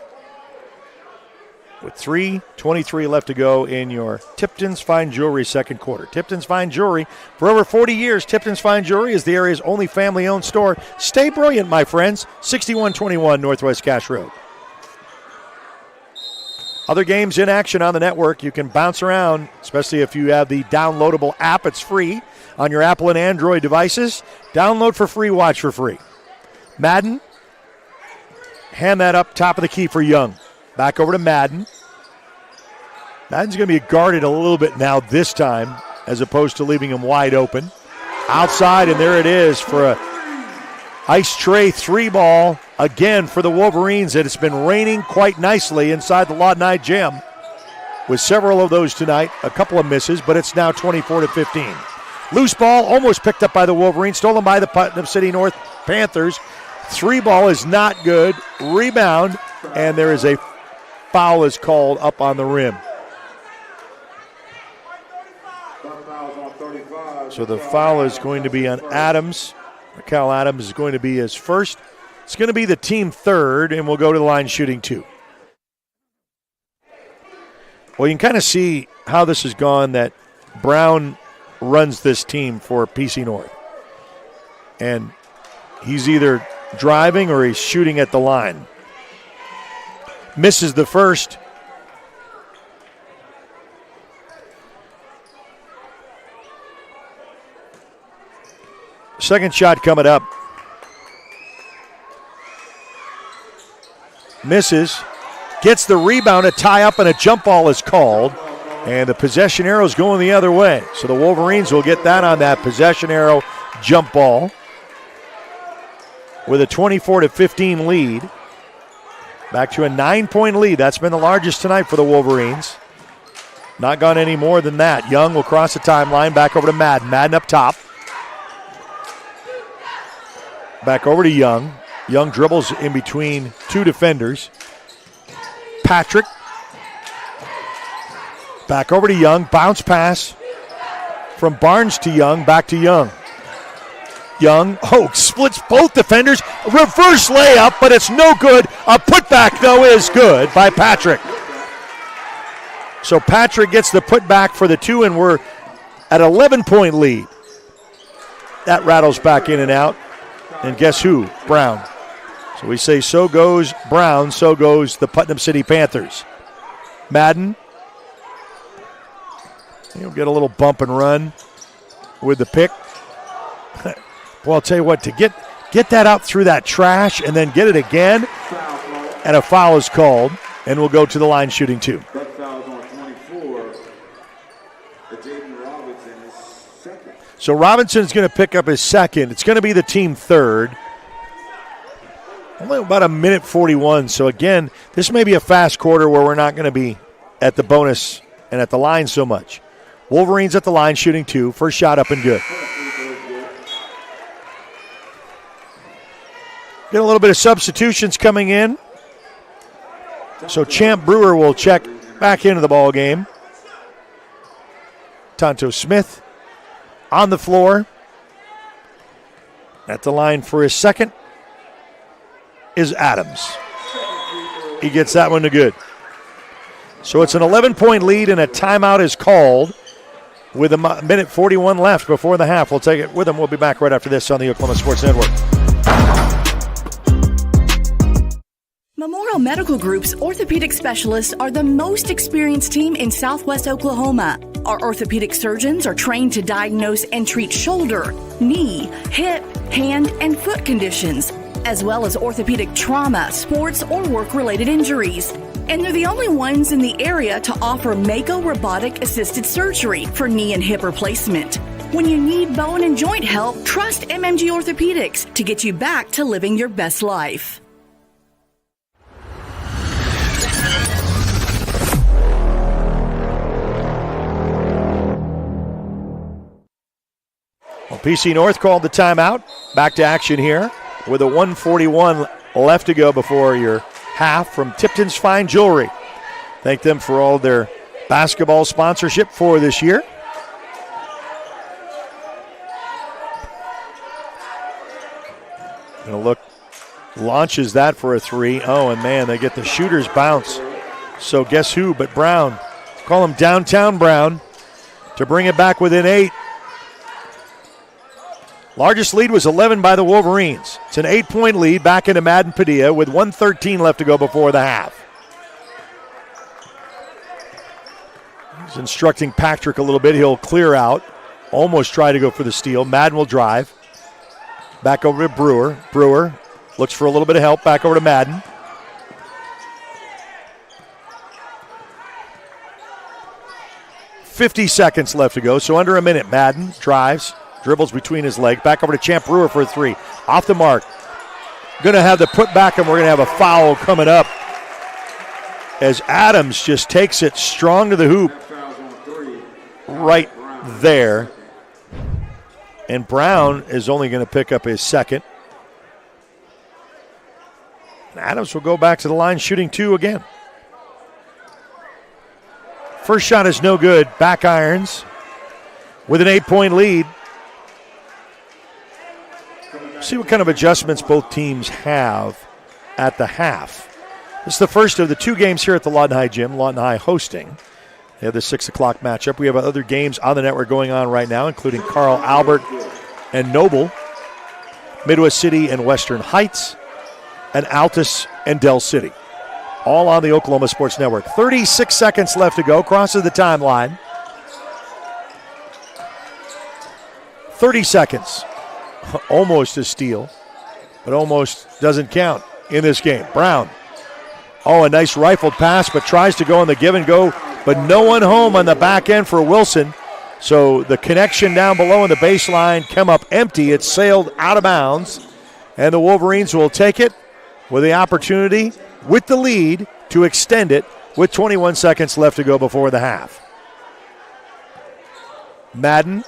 with 3:23 left to go in your Tipton's Fine Jewelry second quarter. Tipton's Fine Jewelry, for over 40 years, Tipton's Fine Jewelry is the area's only family-owned store. Stay brilliant, my friends. 6121 Northwest Cache Road. Other games in action on the network. You can bounce around, especially if you have the downloadable app. It's free on your Apple and Android devices. Download for free, watch for free. Madden, hand that up top of the key for Young. Back over to Madden. Madden's going to be guarded a little bit now this time, as opposed to leaving him wide open. Outside, and there it is for a ice tray 3-ball again for the Wolverines. And it's been raining quite nicely inside the Lawton High Gym with several of those tonight. A couple of misses, but it's now 24-15. Loose ball almost picked up by the Wolverines, stolen by the Putnam City North Panthers. 3-ball is not good. Rebound, and there is a foul is called up on the rim. So the foul is going to be on Adams. Cal Adams is going to be his first. It's going to be the team third, and we'll go to the line shooting 2. Well, you can kind of see how this has gone, that Brown runs this team for PC North. And he's either driving or he's shooting at the line. Misses the first. Second shot coming up. Misses. Gets the rebound, a tie up, and a jump ball is called. And the possession arrow is going the other way. So the Wolverines will get that on that possession arrow jump ball with a 24-15 lead. Back to a 9-point lead. That's been the largest tonight for the Wolverines. Not gone any more than that. Young will cross the timeline. Back over to Madden. Madden up top. Back over to Young. Young dribbles in between 2 defenders. Patrick. Back over to Young. Bounce pass from Barnes to Young, back to Young. Young, splits both defenders. Reverse layup, but it's no good. A putback, though, is good by Patrick. So Patrick gets the putback for the 2, and we're at 11-point lead. That rattles back in and out. And guess who? Brown. So we say so goes Brown, so goes the Putnam City Panthers. Madden. He'll get a little bump and run with the pick. Well, I'll tell you what, to get that out through that trash and then get it again, and a foul is called, and we'll go to the line shooting 2. That foul's on 24. Jaden Robinson is second. So Robinson's going to pick up his second. It's going to be the team third. Only about a minute 41. So again, this may be a fast quarter where we're not going to be at the bonus and at the line so much. Wolverines at the line shooting 2. First shot up and good. Get a little bit of substitutions coming in. So Champ Brewer will check back into the ball game. Tonto Smith on the floor. At the line for his second is Adams. He gets that one to good. So it's an 11-point lead, and a timeout is called with a minute 41 left before the half. We'll take it with them. We'll be back right after this on the Oklahoma Sports Network. Memorial Medical Group's orthopedic specialists are the most experienced team in Southwest Oklahoma. Our orthopedic surgeons are trained to diagnose and treat shoulder, knee, hip, hand, and foot conditions, as well as orthopedic trauma, sports, or work-related injuries. And they're the only ones in the area to offer Mako robotic-assisted surgery for knee and hip replacement. When you need bone and joint help, trust MMG Orthopedics to get you back to living your best life. Well, PC North called the timeout. Back to action here with a 1:41 left to go before your half from Tipton's Fine Jewelry. Thank them for all their basketball sponsorship for this year. Gonna look, launches that for a 3. Oh, and man, they get the shooter's bounce. So guess who but Brown. Call him Downtown Brown to bring it back within 8. Largest lead was 11 by the Wolverines. It's an 8-point lead back into Madden Padilla with 1:13 left to go before the half. He's instructing Patrick a little bit. He'll clear out, almost try to go for the steal. Madden will drive. Back over to Brewer. Brewer looks for a little bit of help. Back over to Madden. .50 seconds left to go, so under a minute. Madden drives. Dribbles between his legs. Back over to Champ Brewer for a 3. Off the mark. Going to have the putback, and we're going to have a foul coming up as Adams just takes it strong to the hoop right there. And Brown is only going to pick up his second. And Adams will go back to the line shooting 2 again. First shot is no good. Back irons with an 8-point lead. See what kind of adjustments both teams have at the half. This is the first of the 2 games here at the Lawton High Gym. Lawton High hosting. They have the 6 o'clock matchup. We have other games on the network going on right now, including Carl Albert and Noble, Midwest City and Western Heights, and Altus and Del City. All on the Oklahoma Sports Network. 36 seconds left to go. Crosses the timeline. 30 seconds. Almost a steal, but almost doesn't count in this game. Brown. Oh, a nice rifled pass, but tries to go on the give and go, but no one home on the back end for Wilson. So the connection down below in the baseline come up empty. It sailed out of bounds, and the Wolverines will take it with the opportunity, with the lead, to extend it with 21 seconds left to go before the half. Madden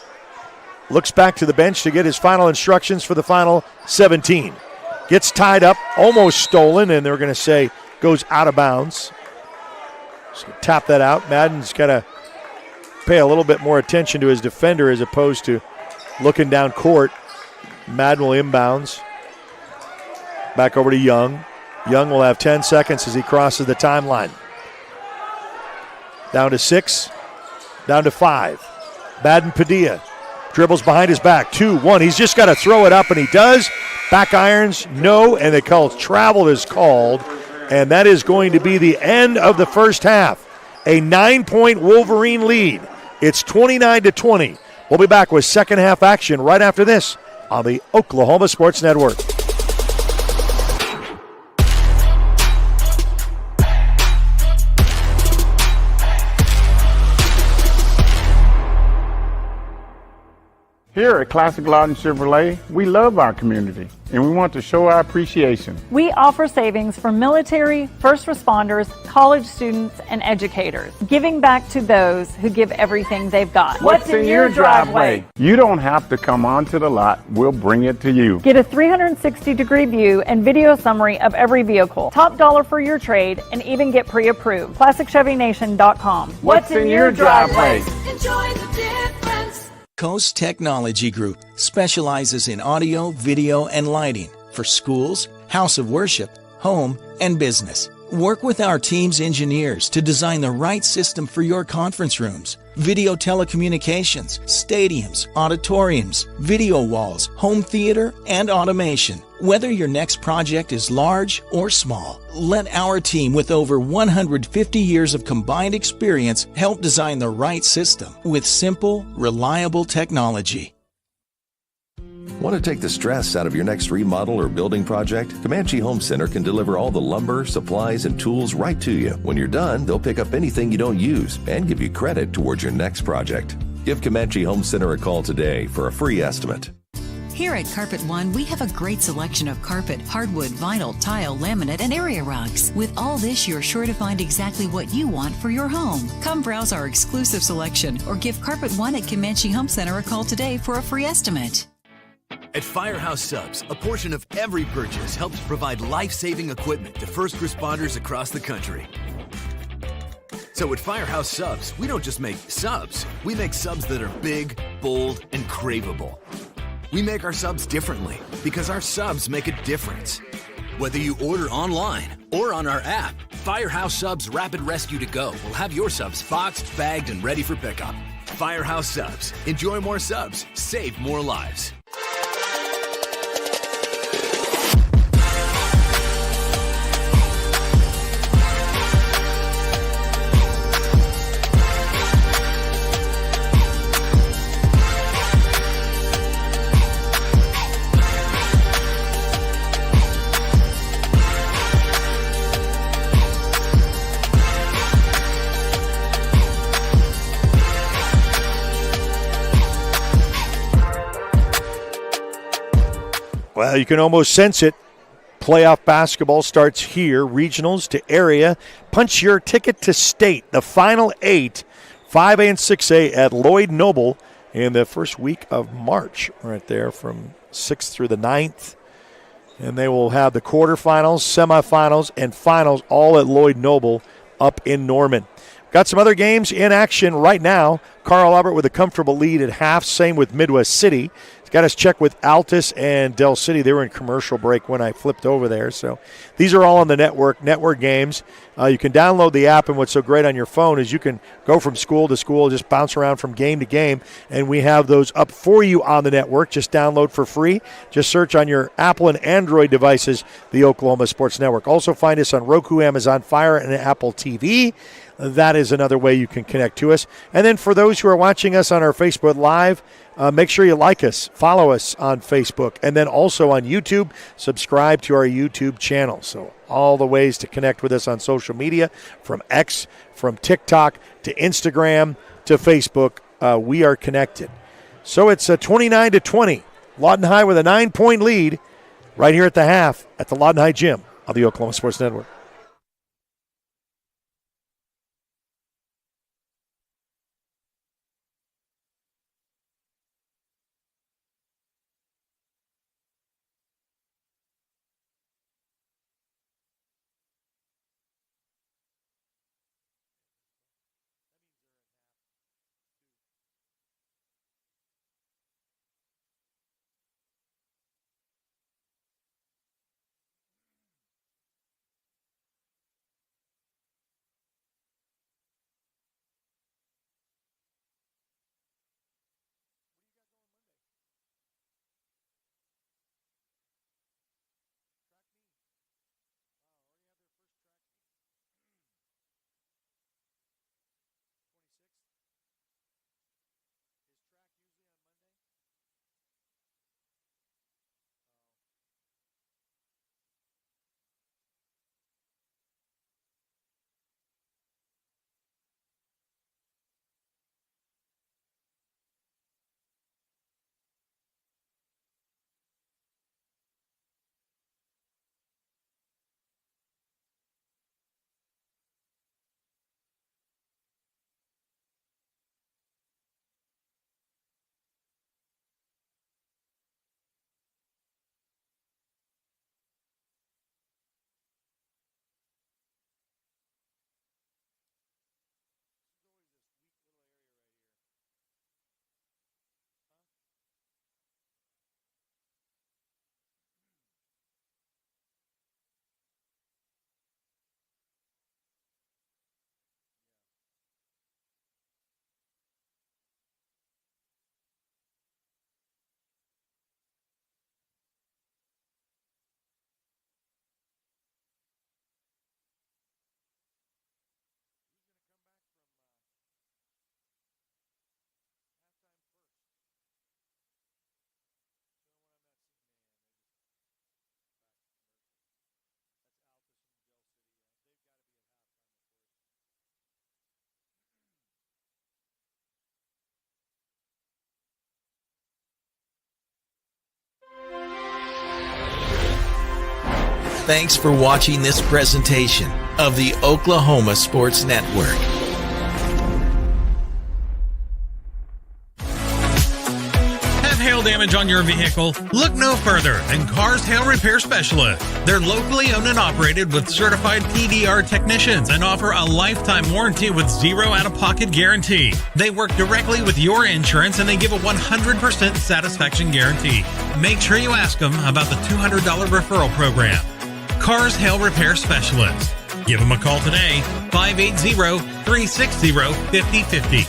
looks back to the bench to get his final instructions for the final 17. Gets tied up, almost stolen, and they're going to say goes out of bounds. So tap that out. Madden's got to pay a little bit more attention to his defender as opposed to looking down court. Madden will inbounds. Back over to Young. Young will have 10 seconds as he crosses the timeline. Down to 6. Down to 5. Madden Padilla dribbles behind his back. 2-1. He's just got to throw it up, and he does. Back irons, no, and they call travel is called, and that is going to be the end of the first half. A 9-point Wolverine lead. It's 29-20. We'll be back with second half action right after this on the Oklahoma Sports Network. Here at Classic Lawton Chevrolet, we love our community and we want to show our appreciation. We offer savings for military, first responders, college students, and educators, giving back to those who give everything they've got. What's in your driveway? You don't have to come onto the lot. We'll bring it to you. Get a 360-degree view and video summary of every vehicle. Top dollar for your trade and even get pre-approved. ClassicChevyNation.com. What's in your driveway? Enjoy the difference. Coast Technology Group specializes in audio, video, and lighting for schools, house of worship, home, and business. Work with our team's engineers to design the right system for your conference rooms, video telecommunications, stadiums, auditoriums, video walls, home theater, and automation. Whether your next project is large or small, let our team with over 150 years of combined experience help design the right system with simple, reliable technology. Want to take the stress out of your next remodel or building project? Comanche Home Center can deliver all the lumber, supplies, and tools right to you. When you're done, they'll pick up anything you don't use and give you credit towards your next project. Give Comanche Home Center a call today for a free estimate. Here at Carpet One, we have a great selection of carpet, hardwood, vinyl, tile, laminate, and area rugs. With all this, you're sure to find exactly what you want for your home. Come browse our exclusive selection or give Carpet One at Comanche Home Center a call today for a free estimate. At Firehouse Subs, a portion of every purchase helps provide life-saving equipment to first responders across the country. So at Firehouse Subs, we don't just make subs. We make subs that are big, bold, and craveable. We make our subs differently because our subs make a difference. Whether you order online or on our app, Firehouse Subs Rapid Rescue to Go will have your subs boxed, bagged, and ready for pickup. Firehouse Subs. Enjoy more subs. Save more lives. Well, you can almost sense it. Playoff basketball starts here. Regionals to area. Punch your ticket to state. The final 8, 5A and 6A at Lloyd Noble in the first week of March, right there from 6th through the 9th. And they will have the quarterfinals, semifinals, and finals all at Lloyd Noble up in Norman. Got some other games in action right now. Carl Albert with a comfortable lead at half. Same with Midwest City. Got us checked with Altus and Del City. They were in commercial break when I flipped over there. So these are all on the network games. You can download the app, and what's so great on your phone is you can go from school to school, just bounce around from game to game, and we have those up for you on the network. Just download for free. Just search on your Apple and Android devices, the Oklahoma Sports Network. Also find us on Roku, Amazon Fire, and Apple TV. That is another way you can connect to us. And then for those who are watching us on our Facebook Live, make sure you like us, follow us on Facebook, and then also on YouTube, subscribe to our YouTube channel. So all the ways to connect with us on social media, from X, from TikTok, to Instagram, to Facebook, we are connected. So it's 29-20. Lawton High with a 9-point lead right here at the half at the Lawton High Gym on the Oklahoma Sports Network. Thanks for watching this presentation of the Oklahoma Sports Network. Have hail damage on your vehicle? Look no further than Cars Hail Repair Specialist. They're locally owned and operated with certified PDR technicians and offer a lifetime warranty with zero out-of-pocket guarantee. They work directly with your insurance and they give a 100% satisfaction guarantee. Make sure you ask them about the $200 referral program. Cars Hail Repair Specialist. Give them a call today, 580-360-5050.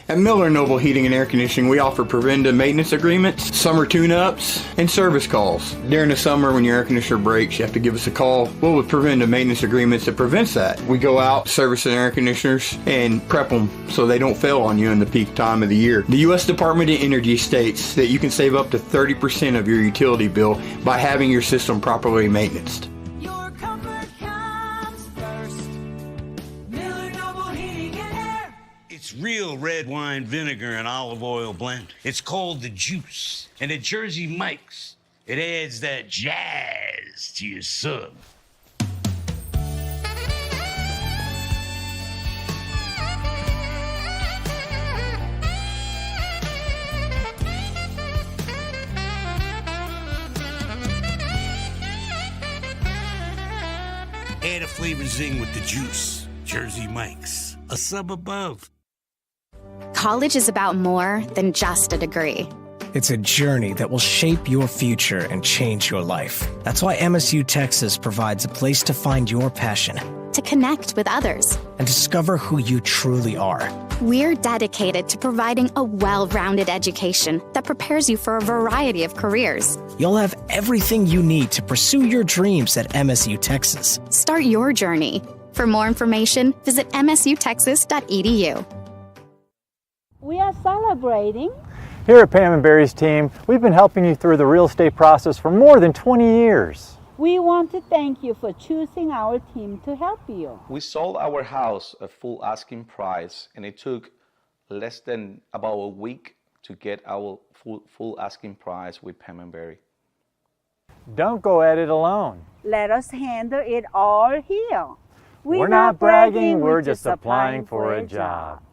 At Miller Noble Heating and Air Conditioning, we offer preventive maintenance agreements, summer tune-ups, and service calls. During the summer, when your air conditioner breaks, you have to give us a call. Well, with preventive maintenance agreements, it prevents that. We go out, service the air conditioners, and prep them so they don't fail on you in the peak time of the year. The U.S. Department of Energy states that you can save up to 30% of your utility bill by having your system properly maintained. It's real red wine vinegar and olive oil blend. It's called the Juice. And at Jersey Mike's, it adds that jazz to your sub. Add a flavor zing with the Juice. Jersey Mike's, a sub above. College is about more than just a degree. It's a journey that will shape your future and change your life. That's why MSU Texas provides a place to find your passion, to connect with others, and discover who you truly are. We're dedicated to providing a well-rounded education that prepares you for a variety of careers. You'll have everything you need to pursue your dreams at MSU Texas. Start your journey. For more information, visit msutexas.edu. We are celebrating. Here at Pam and Barry's team, we've been helping you through the real estate process for more than 20 years. We want to thank you for choosing our team to help you. We sold our house at full asking price, and it took less than about a week to get our full asking price with Pam and Barry. Don't go at it alone. Let us handle it all here. We're not bragging, we're just applying for a job.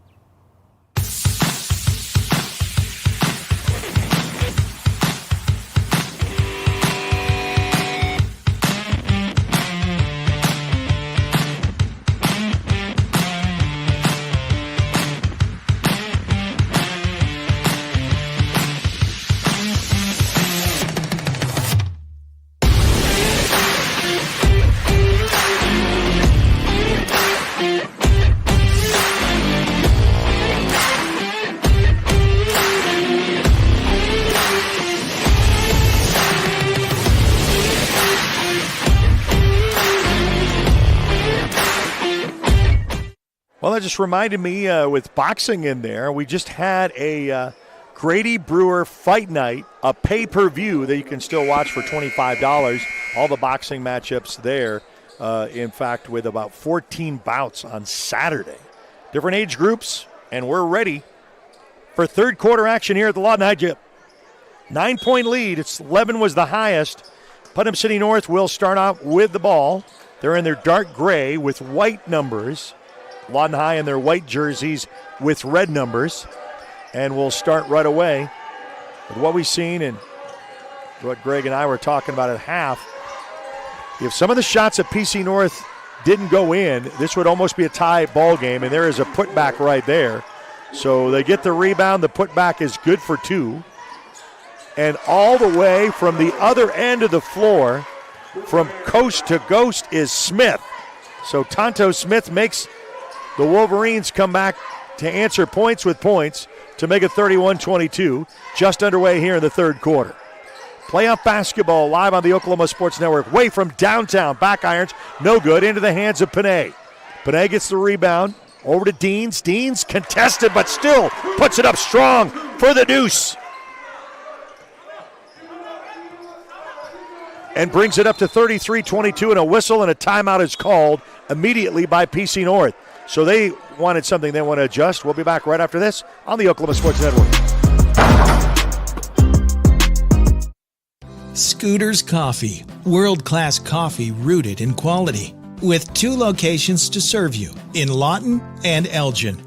Well, that just reminded me with boxing in there, we just had a Grady Brewer Fight Night, a pay-per-view that you can still watch for $25. All the boxing matchups there, in fact, with about 14 bouts on Saturday. Different age groups, and we're ready for third quarter action here at the Lawton High Gym. 9-point lead. It's 11 was the highest. Putnam City North will start out with the ball. They're in their dark gray with white numbers. Lawton High in their white jerseys with red numbers. And we'll start right away with what we've seen and what Greg and I were talking about at half. If some of the shots at PC North didn't go in, this would almost be a tie ball game, and there is a putback right there. So they get the rebound. The putback is good for two. And all the way from the other end of the floor, from coast to ghost, is Smith. So Tonto Smith makes the Wolverines come back to answer points with points to make it 31-22, just underway here in the third quarter. Playoff basketball live on the Oklahoma Sports Network. Way from downtown, back irons, no good, into the hands of Panay. Panay gets the rebound, over to Deans. Deans contested, but still puts it up strong for the deuce. And brings it up to 33-22, and a whistle and a timeout is called immediately by PC North. So they wanted something they want to adjust. We'll be back right after this on the Oklahoma Sports Network. Scooters Coffee, world-class coffee rooted in quality, with 2 locations to serve you in Lawton and Elgin.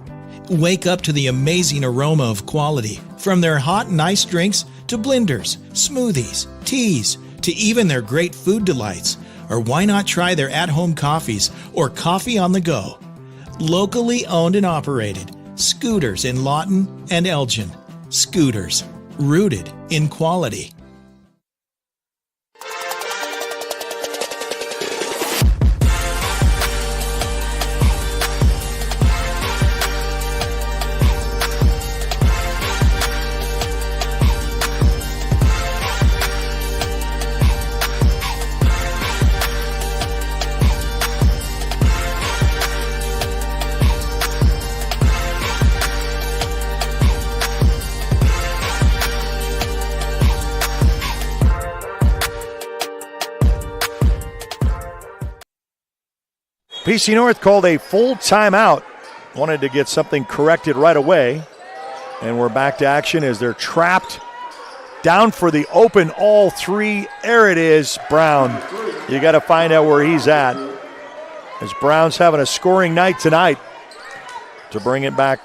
Wake up to the amazing aroma of quality from their hot and iced drinks to blenders, smoothies, teas, to even their great food delights. Or why not try their at-home coffees or coffee on the go? Locally owned and operated, Scooters in Lawton and Elgin. Scooters, rooted in quality. PC North called a full timeout. Wanted to get something corrected right away. And we're back to action as they're trapped down for the open all 3. There it is, Brown. You got to find out where he's at. As Brown's having a scoring night tonight to bring it back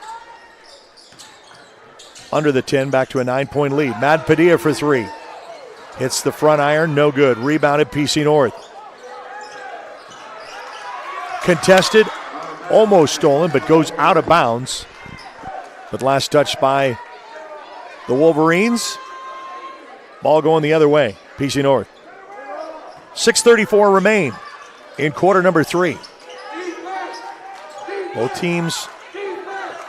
under the 10, back to a 9-point lead. Matt Padilla for 3. Hits the front iron, no good. Rebounded PC North. Contested, almost stolen, but goes out of bounds. But last touch by the Wolverines. Ball going the other way, PC North. 6:34 remain in quarter number 3. Both teams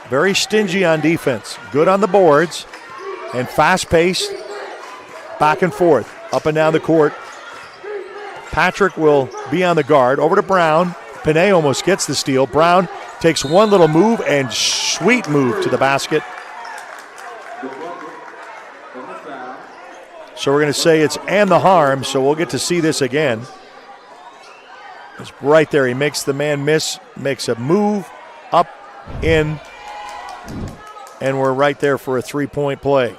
very stingy on defense. Good on the boards and fast-paced, back and forth, up and down the court. Patrick will be on the guard. Over to Brown. Panay almost gets the steal. Brown takes one little move and sweet move to the basket. So we're going to say it's and the harm, so we'll get to see this again. It's right there. He makes the man miss, makes a move, up, in, and we're right there for a 3-point play.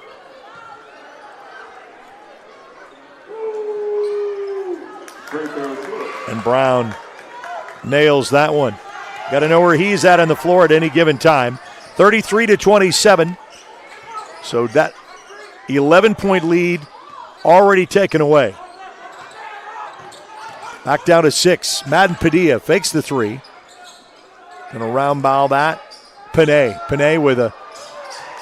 And Brown nails that one. Got to know where he's at on the floor at any given time. 33-27. So that 11-point lead already taken away. Back down to 6. Madden Padilla fakes the 3. Gonna round bow that. Panay with a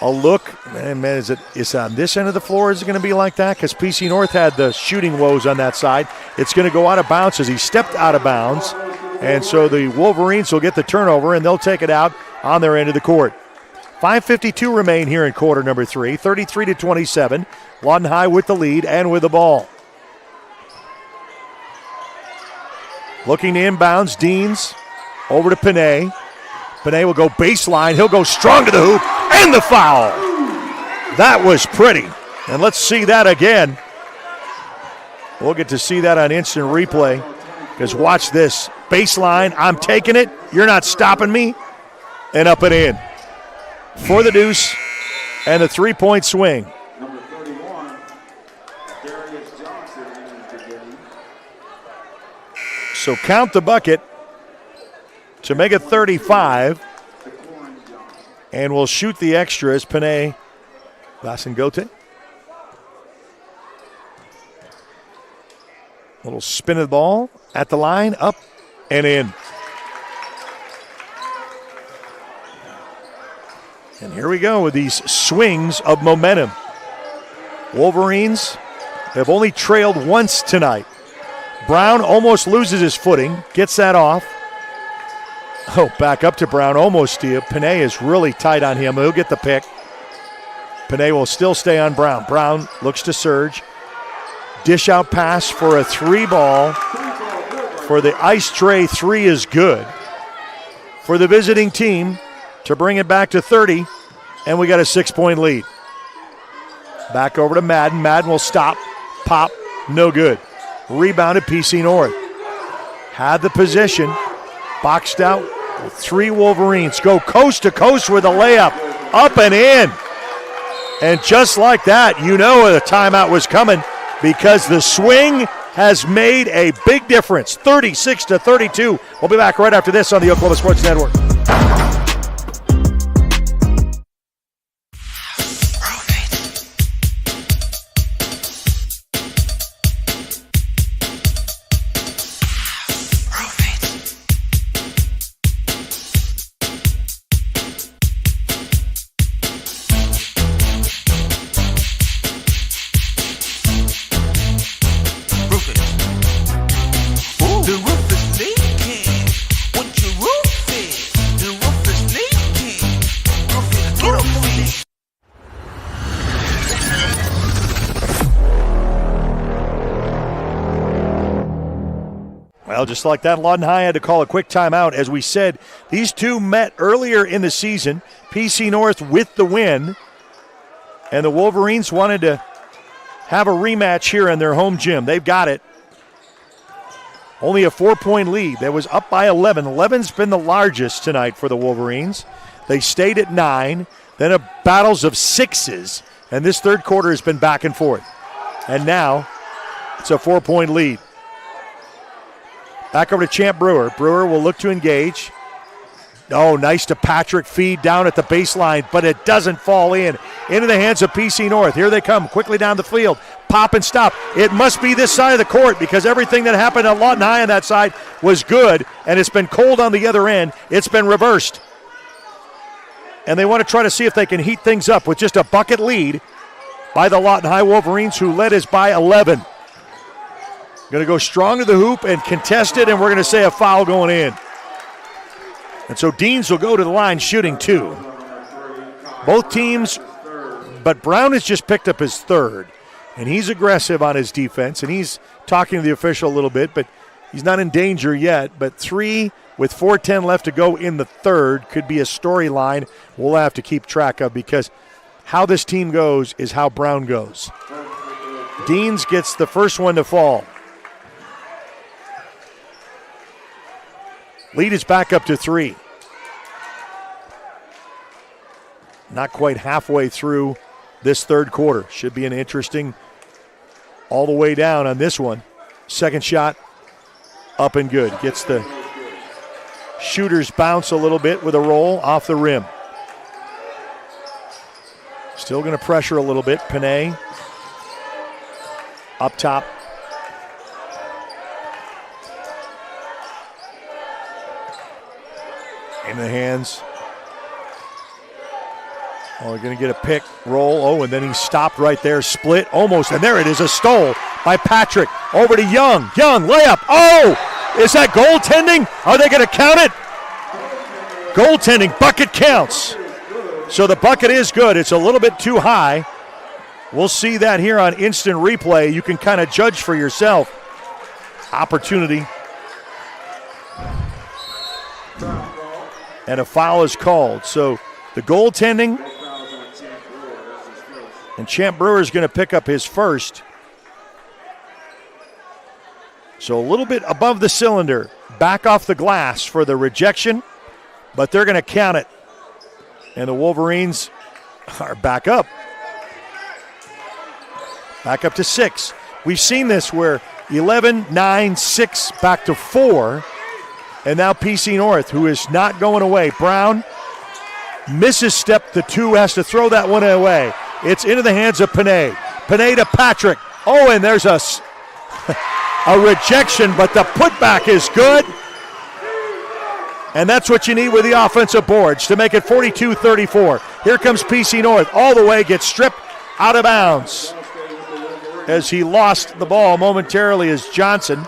look. Man, is on this end of the floor? Is it going to be like that? Because PC North had the shooting woes on that side. It's going to go out of bounds as he stepped out of bounds. And so the Wolverines will get the turnover, and they'll take it out on their end of the court. 5:52 remain here in quarter number 3. 33-27. Lawton High with the lead and with the ball. Looking to inbounds. Deans over to Panay. Panay will go baseline. He'll go strong to the hoop, and the foul. That was pretty. And let's see that again. We'll get to see that on instant replay. Because watch this. Baseline, I'm taking it. You're not stopping me. And up and in. For the deuce and a 3-point swing. Number 31, Darius Johnson enters the game. So count the bucket to make it 35. And we'll shoot the extra as Panay Vasengote. Little spin of the ball at the line, up and in. And here we go with these swings of momentum. Wolverines have only trailed once tonight. Brown almost loses his footing, gets that off. Oh, back up to Brown, almost steal. Panay is really tight on him. He'll get the pick. Panay will still stay on Brown. Brown looks to surge. Dish out pass for a 3-ball. For the ice tray, 3 is good. For the visiting team to bring it back to 30, and we got a 6-point lead. Back over to Madden. Madden will stop, pop, no good. Rebounded PC North. Had the position, boxed out. 3 Wolverines go coast to coast with a layup, up and in. And just like that, you know the timeout was coming. because the swing has made a big difference. 36-32. We'll be back right after this on the Oklahoma Sports Network. Well, just like that, Lawton High had to call a quick timeout. As we said, these two met earlier in the season. PC North with the win. And the Wolverines wanted to have a rematch here in their home gym. They've got it. Only a 4-point lead. That was up by 11. 11's been the largest tonight for the Wolverines. They stayed at 9. Then a battles of 6s. And this third quarter has been back and forth. And now it's a 4-point lead. Back over to Champ Brewer. Brewer will look to engage. Oh, nice to Patrick feed down at the baseline, but it doesn't fall in. Into the hands of PC North. Here they come quickly down the field. Pop and stop. It must be this side of the court because everything that happened at Lawton High on that side was good, and it's been cold on the other end. It's been reversed. And they want to try to see if they can heat things up with just a bucket lead by the Lawton High Wolverines, who led us by 11. Going to go strong to the hoop and contest it, and we're going to say a foul going in. And so Deans will go to the line shooting 2. Both teams, but Brown has just picked up his third, and he's aggressive on his defense, and he's talking to the official a little bit, but he's not in danger yet. But 3 with 4:10 left to go in the third could be a storyline we'll have to keep track of, because how this team goes is how Brown goes. Deans gets the first one to fall. Lead is back up to 3. Not quite halfway through this third quarter. Should be an interesting all the way down on this one. Second shot up and good. Gets the shooter's bounce a little bit with a roll off the rim. Still going to pressure a little bit. Panay up top. In the hands. Oh, we're going to get a pick, roll. Oh, and then he stopped right there, split, almost. And there it is, a stole by Patrick. Over to Young. Young, layup. Oh, is that goaltending? Are they going to count it? Goaltending, bucket counts. So the bucket is good. It's a little bit too high. We'll see that here on instant replay. You can kind of judge for yourself. Opportunity. And a foul is called. So the goaltending, and Champ Brewer is going to pick up his first. So a little bit above the cylinder, back off the glass for the rejection, but they're going to count it. And the Wolverines are back up. Back up to 6. We've seen this where 11, 9, 6, back to 4. And now PC North, who is not going away. Brown misses step to 2, has to throw that one away. It's into the hands of Panay. Panay to Patrick. Oh, and there's a rejection, but the putback is good. And that's what you need with the offensive boards to make it 42-34. Here comes PC North. All the way, gets stripped out of bounds as he lost the ball momentarily as Johnson.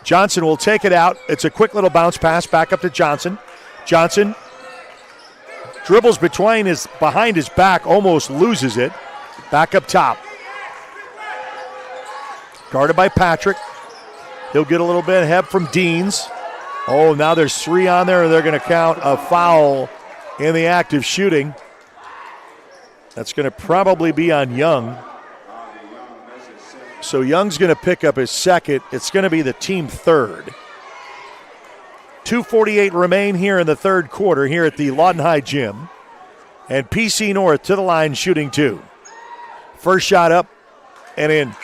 Johnson will take it out. It's a quick little bounce pass back up to Johnson. Johnson dribbles behind his back, almost loses it. Back up top. Guarded by Patrick. He'll get a little bit of help from Deans. Oh, now there's 3 on there, and they're going to count a foul in the act of shooting. That's going to probably be on Young. So Young's going to pick up his second. It's going to be the team third. 2:48 remain here in the third quarter here at the Lawton High Gym. And PC North to the line shooting 2. First shot up and in.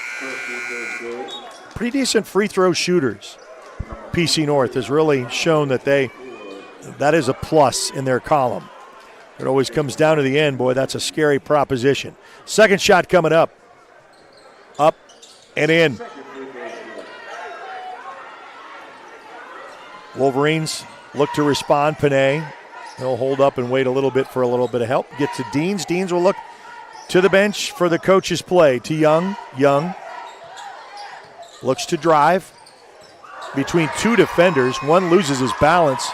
Pretty decent free throw shooters. PC North has really shown that that is a plus in their column. It always comes down to the end. Boy, that's a scary proposition. Second shot coming up. Up and in. Wolverines look to respond. Panay, he'll hold up and wait a little bit for a little bit of help. Get to Deans. Deans will look to the bench for the coach's play. To Young. Young looks to drive between 2 defenders. One loses his balance.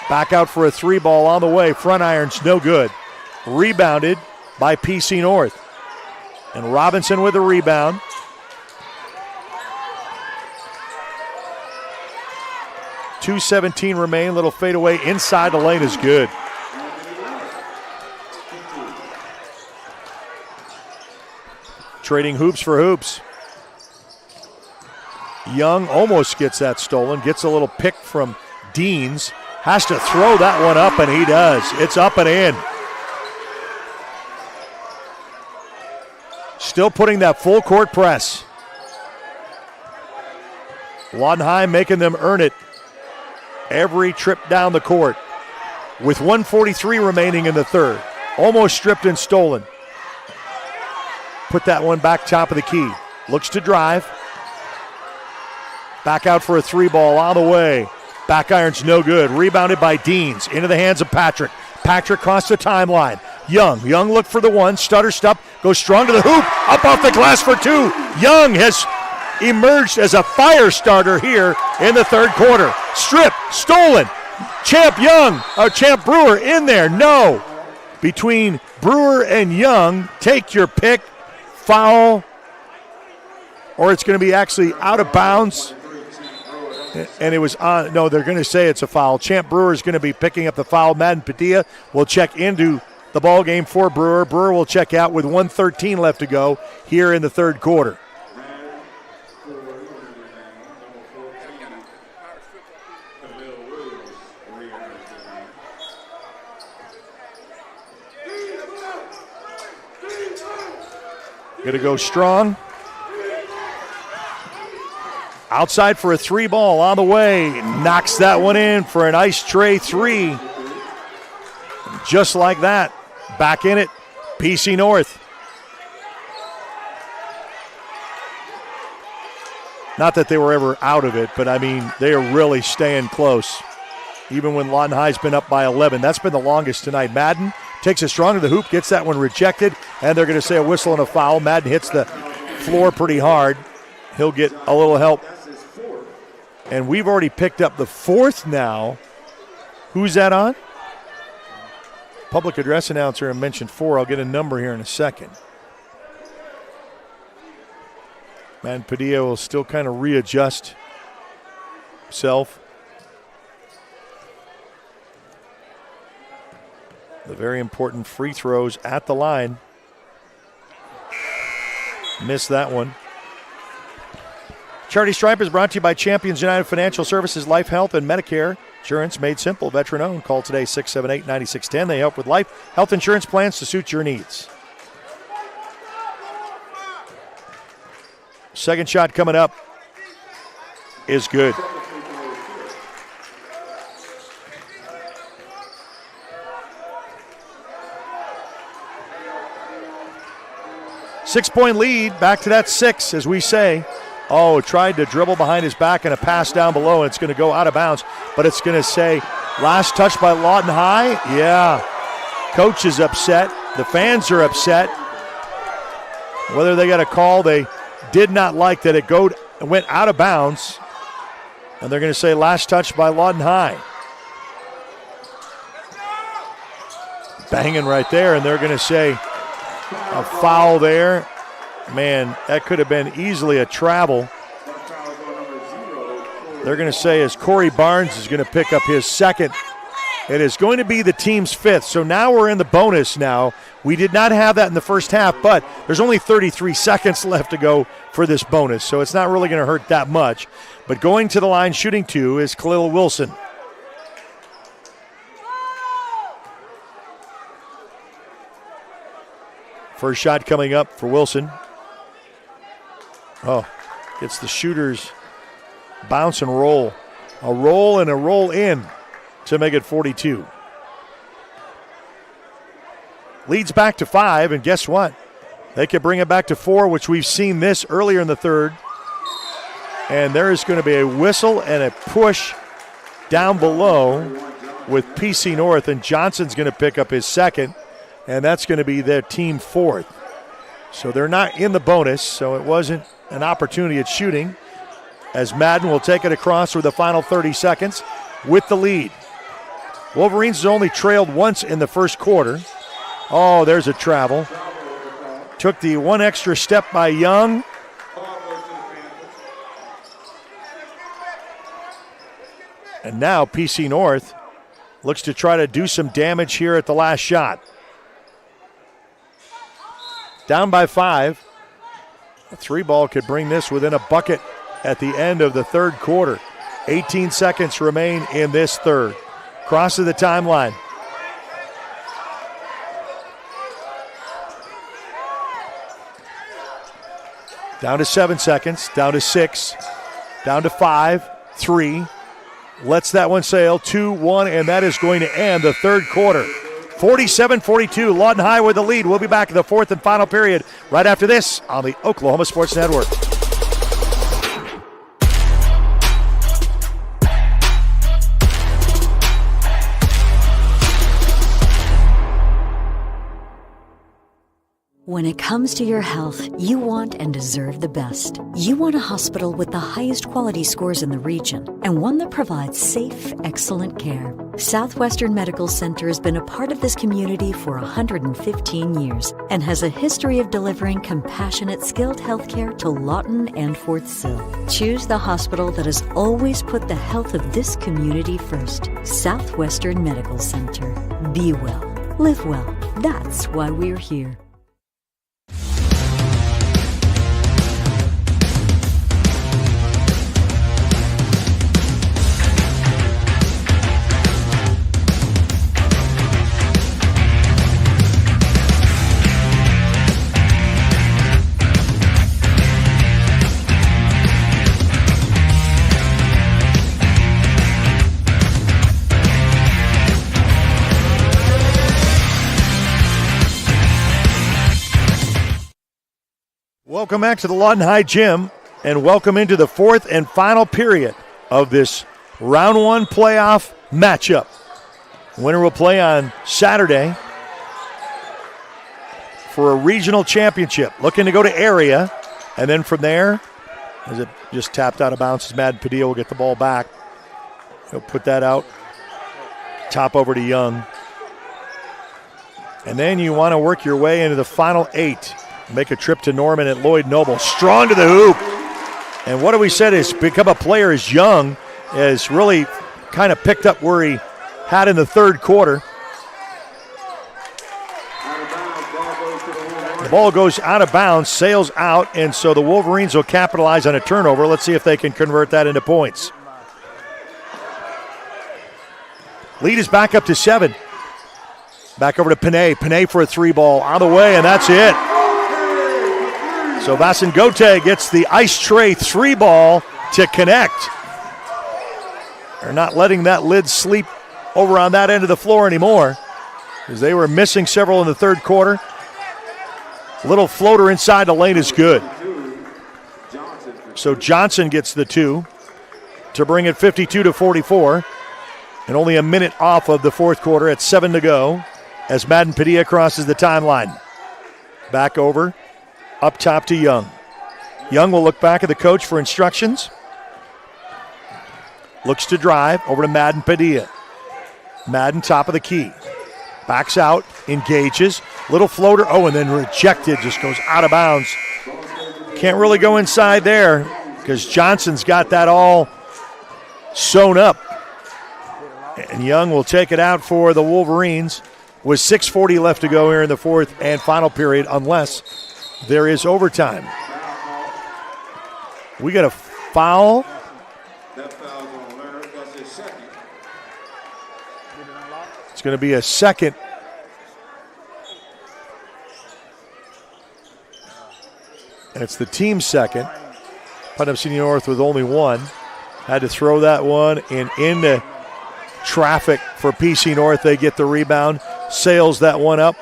Back out for a 3 ball on the way. Front iron's no good. Rebounded by PC North. And Robinson with a rebound. .217 remain. Little fadeaway inside the lane is good. Trading hoops for hoops. Young almost gets that stolen. Gets a little pick from Deans. Has to throw that one up, and he does. It's up and in. Still putting that full court press. Lawton High making them earn it every trip down the court. With 1:43 remaining in the third. Almost stripped and stolen. Put that one back top of the key. Looks to drive. Back out for a 3 ball on the way. Back iron's no good. Rebounded by Deans. Into the hands of Patrick. Patrick crossed the timeline. Young looked for the one. Stutter step. Goes strong to the hoop. Up off the glass for 2. Young has emerged as a fire starter here in the third quarter. Stripped. Stolen. Champ Brewer in there. No. Between Brewer and Young, take your pick. Foul. Or it's going to be actually out of bounds. And it was on. No, they're going to say it's a foul. Champ Brewer is going to be picking up the foul. Madden Padilla will check into the ball game for Brewer. Brewer will check out with 1:13 left to go here in the third quarter. Going to go strong. Outside for a 3 ball on the way. Knocks that one in for an ice tray 3. Just like that. Back in it. PC North. Not that they were ever out of it, but I mean, they are really staying close. Even when Lawton High's been up by 11. That's been the longest tonight. Madden takes it strong to the hoop, gets that one rejected, and they're going to say a whistle and a foul. Madden hits the floor pretty hard. He'll get a little help. And we've already picked up the 4th now. Who's that on? Public address announcer mentioned 4. I'll get a number here in a second. Man, Padilla will still kind of readjust himself. The very important free throws at the line. Missed that one. Charity Stripe is brought to you by Champions United Financial Services, Life, Health, and Medicare. Insurance made simple, veteran-owned. Call today, 678-9610. They help with life, health insurance plans to suit your needs. Second shot coming up is good. Six-point lead, back to that 6, as we say. Oh, tried to dribble behind his back and a pass down below, and it's going to go out of bounds. But it's going to say, last touch by Lawton High. Yeah, coach is upset. The fans are upset. Whether they got a call, they did not like that it went out of bounds. And they're going to say last touch by Lawton High. Banging right there, and they're going to say a foul there. Man, that could have been easily a travel. They're going to say as Corey Barnes is going to pick up his 2nd. It is going to be the team's 5th. So now we're in the bonus now. We did not have that in the first half, but there's only 33 seconds left to go for this bonus. So it's not really going to hurt that much. But going to the line shooting 2 is Khalil Wilson. First shot coming up for Wilson. Oh, gets the shooter's bounce and roll. A roll and a roll in to make it 42. Leads back to 5, and guess what? They could bring it back to 4, which we've seen this earlier in the third. And there is going to be a whistle and a push down below with PC North, and Johnson's going to pick up his second, and that's going to be their team 4th. So they're not in the bonus, so it wasn't an opportunity at shooting, as Madden will take it across for the final 30 seconds with the lead. Wolverines has only trailed once in the first quarter. Oh, there's a travel. Took the one extra step by Young. And now PC North looks to try to do some damage here at the last shot. Down by 5. A 3-ball could bring this within a bucket at the end of the third quarter. 18 seconds remain in this third. Cross to the timeline. Down to 7 seconds, down to 6, down to 5, 3. Lets that one sail, 2-1, and that is going to end the third quarter. 47-42, Lawton High with the lead. We'll be back in the fourth and final period right after this on the Oklahoma Sports Network. When it comes to your health, you want and deserve the best. You want a hospital with the highest quality scores in the region and one that provides safe, excellent care. Southwestern Medical Center has been a part of this community for 115 years and has a history of delivering compassionate, skilled health care to Lawton and Fort Sill. Choose the hospital that has always put the health of this community first. Southwestern Medical Center. Be well. Live well. That's why we're here. Welcome back to the Lawton High Gym, and welcome into the fourth and final period of this round one playoff matchup. Winner will play on Saturday for a regional championship. Looking to go to area, and then from there, as it just tapped out of bounds, as Madden Padilla will get the ball back. He'll put that out, top over to Young. And then you want to work your way into the final 8. Make a trip to Norman at Lloyd Noble. Strong to the hoop. And what we said is become a player as Young has really kind of picked up where he had in the third quarter. The ball goes out of bounds, sails out, and so the Wolverines will capitalize on a turnover. Let's see if they can convert that into points. Lead is back up to 7. Back over to Panay. Panay for a 3-ball on the way, and that's it. So Vasengote gets the ice tray 3-ball to connect. They're not letting that lid sleep over on that end of the floor anymore because they were missing several in the third quarter. Little floater inside the lane is good. So Johnson gets the 2 to bring it 52-44. And only a minute off of the fourth quarter at 7 to go as Madden Padilla crosses the timeline. Back over. Up top to Young. Young will look back at the coach for instructions. Looks to drive over to Madden Padilla. Madden top of the key. Backs out, engages. Little floater, and then rejected, just goes out of bounds. Can't really go inside there because Johnson's got that all sewn up. And Young will take it out for the Wolverines with 6:40 left to go here in the fourth and final period unless there is overtime. We got a foul. It's going to be a second and it's the team's second. Putnam City North with only one. Had to throw that one into traffic for PC North. They get the rebound. Sails that one up.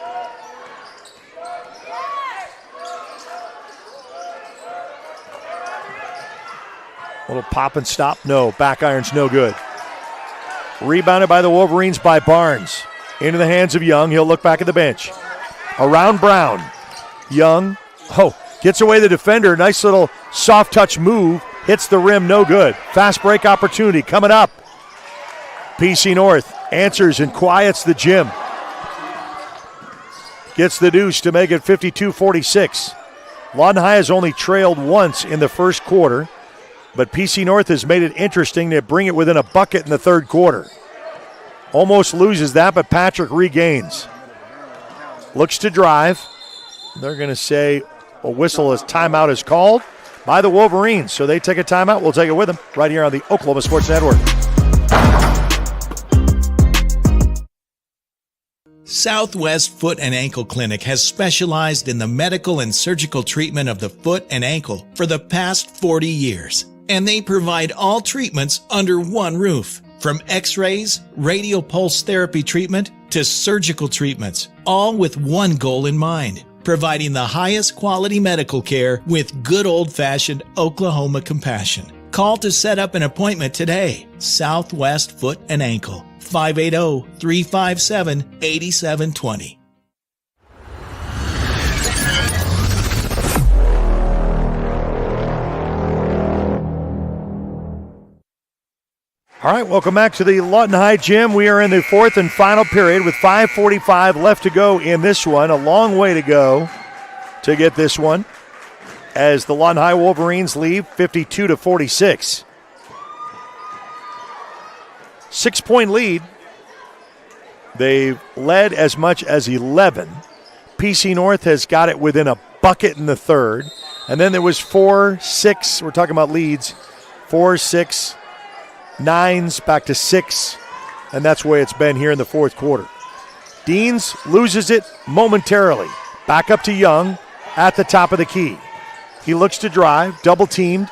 Little pop and stop. No, back iron's no good. Rebounded by the Wolverines by Barnes. Into the hands of Young. He'll look back at the bench. Around Brown. Young. Gets away the defender. Nice little soft touch move. Hits the rim, no good. Fast break opportunity coming up. PC North answers and quiets the gym. Gets the deuce to make it 52-46. Lawton High has only trailed once in the first quarter, but PC North has made it interesting to bring it within a bucket in the third quarter. Almost loses that, but Patrick regains. Looks to drive. They're going to say a whistle as timeout is called by the Wolverines. So they take a timeout. We'll take it with them right here on the Oklahoma Sports Network. Southwest Foot and Ankle Clinic has specialized in the medical and surgical treatment of the foot and ankle for the past 40 years. And they provide all treatments under one roof. From x-rays, radial pulse therapy treatment, to surgical treatments, all with one goal in mind: providing the highest quality medical care with good old-fashioned Oklahoma compassion. Call to set up an appointment today. Southwest Foot and Ankle, 580-357-8720. All right, welcome back to the Lawton High Gym. We are in the fourth and final period with 5:45 left to go in this one. A long way to go to get this one as the Lawton High Wolverines lead 52-46. 6-point lead. They've led as much as 11. PC North has got it within a bucket in the third. And then there was 4, 6, we're talking about leads, 4, 6, 9s back to 6, and that's the way it's been here in the fourth quarter. Deans loses it momentarily. Back up to Young at the top of the key. He looks to drive, double teamed,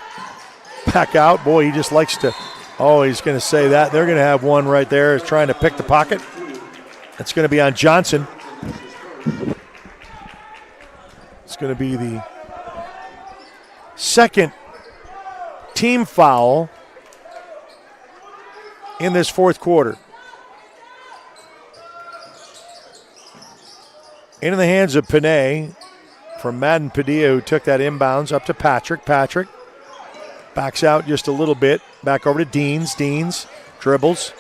back out. Boy, he just likes to, he's going to say that. They're going to have one right there, is trying to pick the pocket. That's going to be on Johnson. It's going to be the second team foul in this fourth quarter. Into the hands of Panay from Madden Padilla, who took that inbounds up to Patrick. Patrick backs out just a little bit. Back over to Deans. Deans dribbles,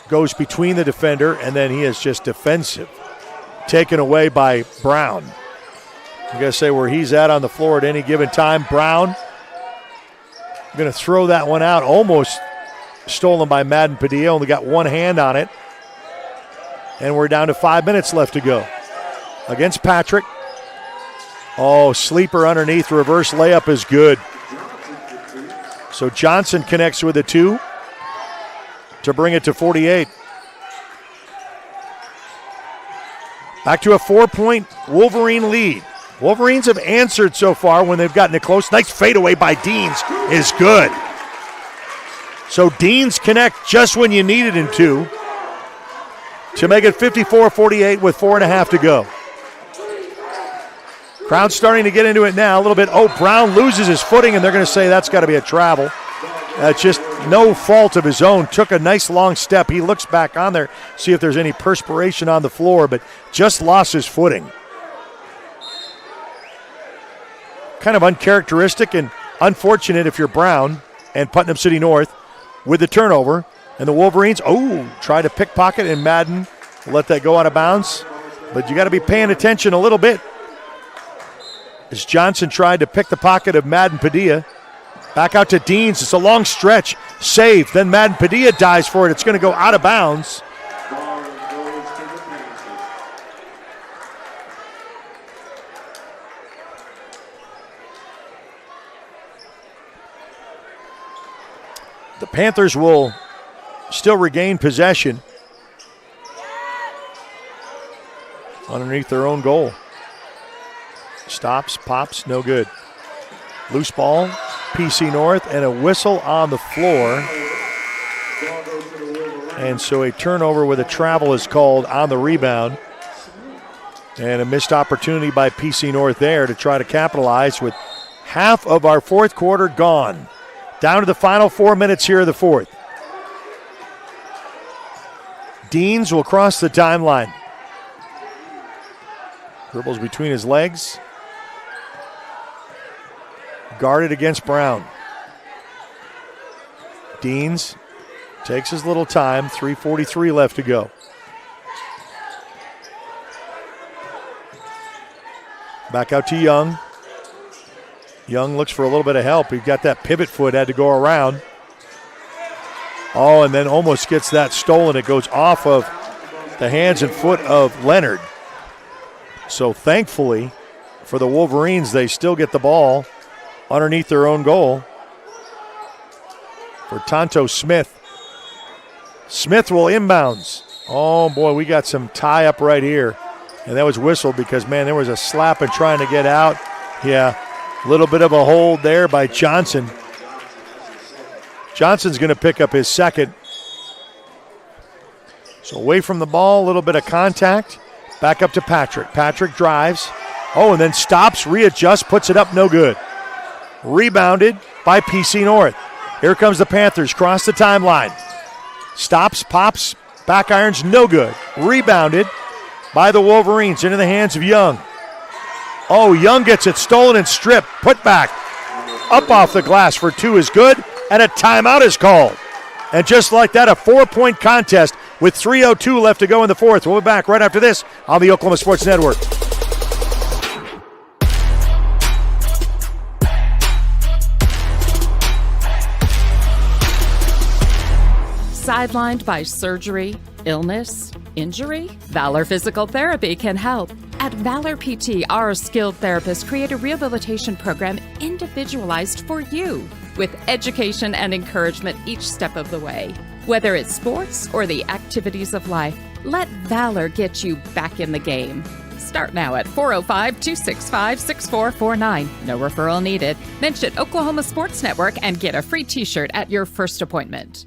goes between the defender, and then he is just defensive. Taken away by Brown. I'm going to say where he's at on the floor at any given time. Brown going to throw that one out. Almost stolen by Madden Padilla. Only got one hand on it. And we're down to 5 minutes left to go. Against Patrick. Sleeper underneath. Reverse layup is good. So Johnson connects with a 2 to bring it to 48. Back to a 4-point Wolverine lead. Wolverines have answered so far when they've gotten it close. Nice fadeaway by Deans is good. So Deans connect just when you needed him to make it 54-48 with 4.5 to go. Crowd's starting to get into it now a little bit. Brown loses his footing, and they're going to say that's got to be a travel. Just no fault of his own. Took a nice long step. He looks back on there, see if there's any perspiration on the floor, but just lost his footing. Kind of uncharacteristic and unfortunate if you're Brown and Putnam City North with the turnover. And the Wolverines, try to pickpocket, and Madden let that go out of bounds. But you got to be paying attention a little bit. As Johnson tried to pick the pocket of Madden Padilla. Back out to Deans. It's a long stretch. Save. Then Madden Padilla dives for it. It's going to go out of bounds. The Panthers will still regain possession underneath their own goal. Stops, pops, no good. Loose ball, PC North, and a whistle on the floor. And so a turnover with a travel is called on the rebound. And a missed opportunity by PC North there to try to capitalize with half of our fourth quarter gone. Down to the final 4 minutes here of the fourth. Deans will cross the timeline. Dribbles between his legs. Guarded against Brown. Deans takes his little time. 3:43 left to go. Back out to Young. Young looks for a little bit of help. He got that pivot foot, had to go around. Oh, and then almost gets that stolen. It goes off of the hands and foot of Leonard. So thankfully for the Wolverines, they still get the ball underneath their own goal. For Tonto Smith. Smith will inbounds. Oh boy, we got some tie up right here. And that was whistled because, man, there was a slap and trying to get out. Yeah, a little bit of a hold there by Johnson. Johnson's going to pick up his second. So away from the ball, a little bit of contact. Back up to Patrick. Patrick drives. Oh, and then stops, readjusts, puts it up, no good. Rebounded by PC North. Here comes the Panthers, cross the timeline. Stops, pops, back irons, no good. Rebounded by the Wolverines into the hands of Young. Oh, Young gets it stolen and stripped. Put back. Up off the glass for two is good, and a timeout is called. And just like that, a 4-point contest with 3:02 left to go in the fourth. We'll be back right after this on the Oklahoma Sports Network. Sidelined by surgery, illness, injury? Valor Physical Therapy can help. At Valor PT, our skilled therapists create a rehabilitation program individualized for you, with education and encouragement each step of the way. Whether it's sports or the activities of life, let Valor get you back in the game. Start now at 405-265-6449. No referral needed. Mention Oklahoma Sports Network and get a free t-shirt at your first appointment.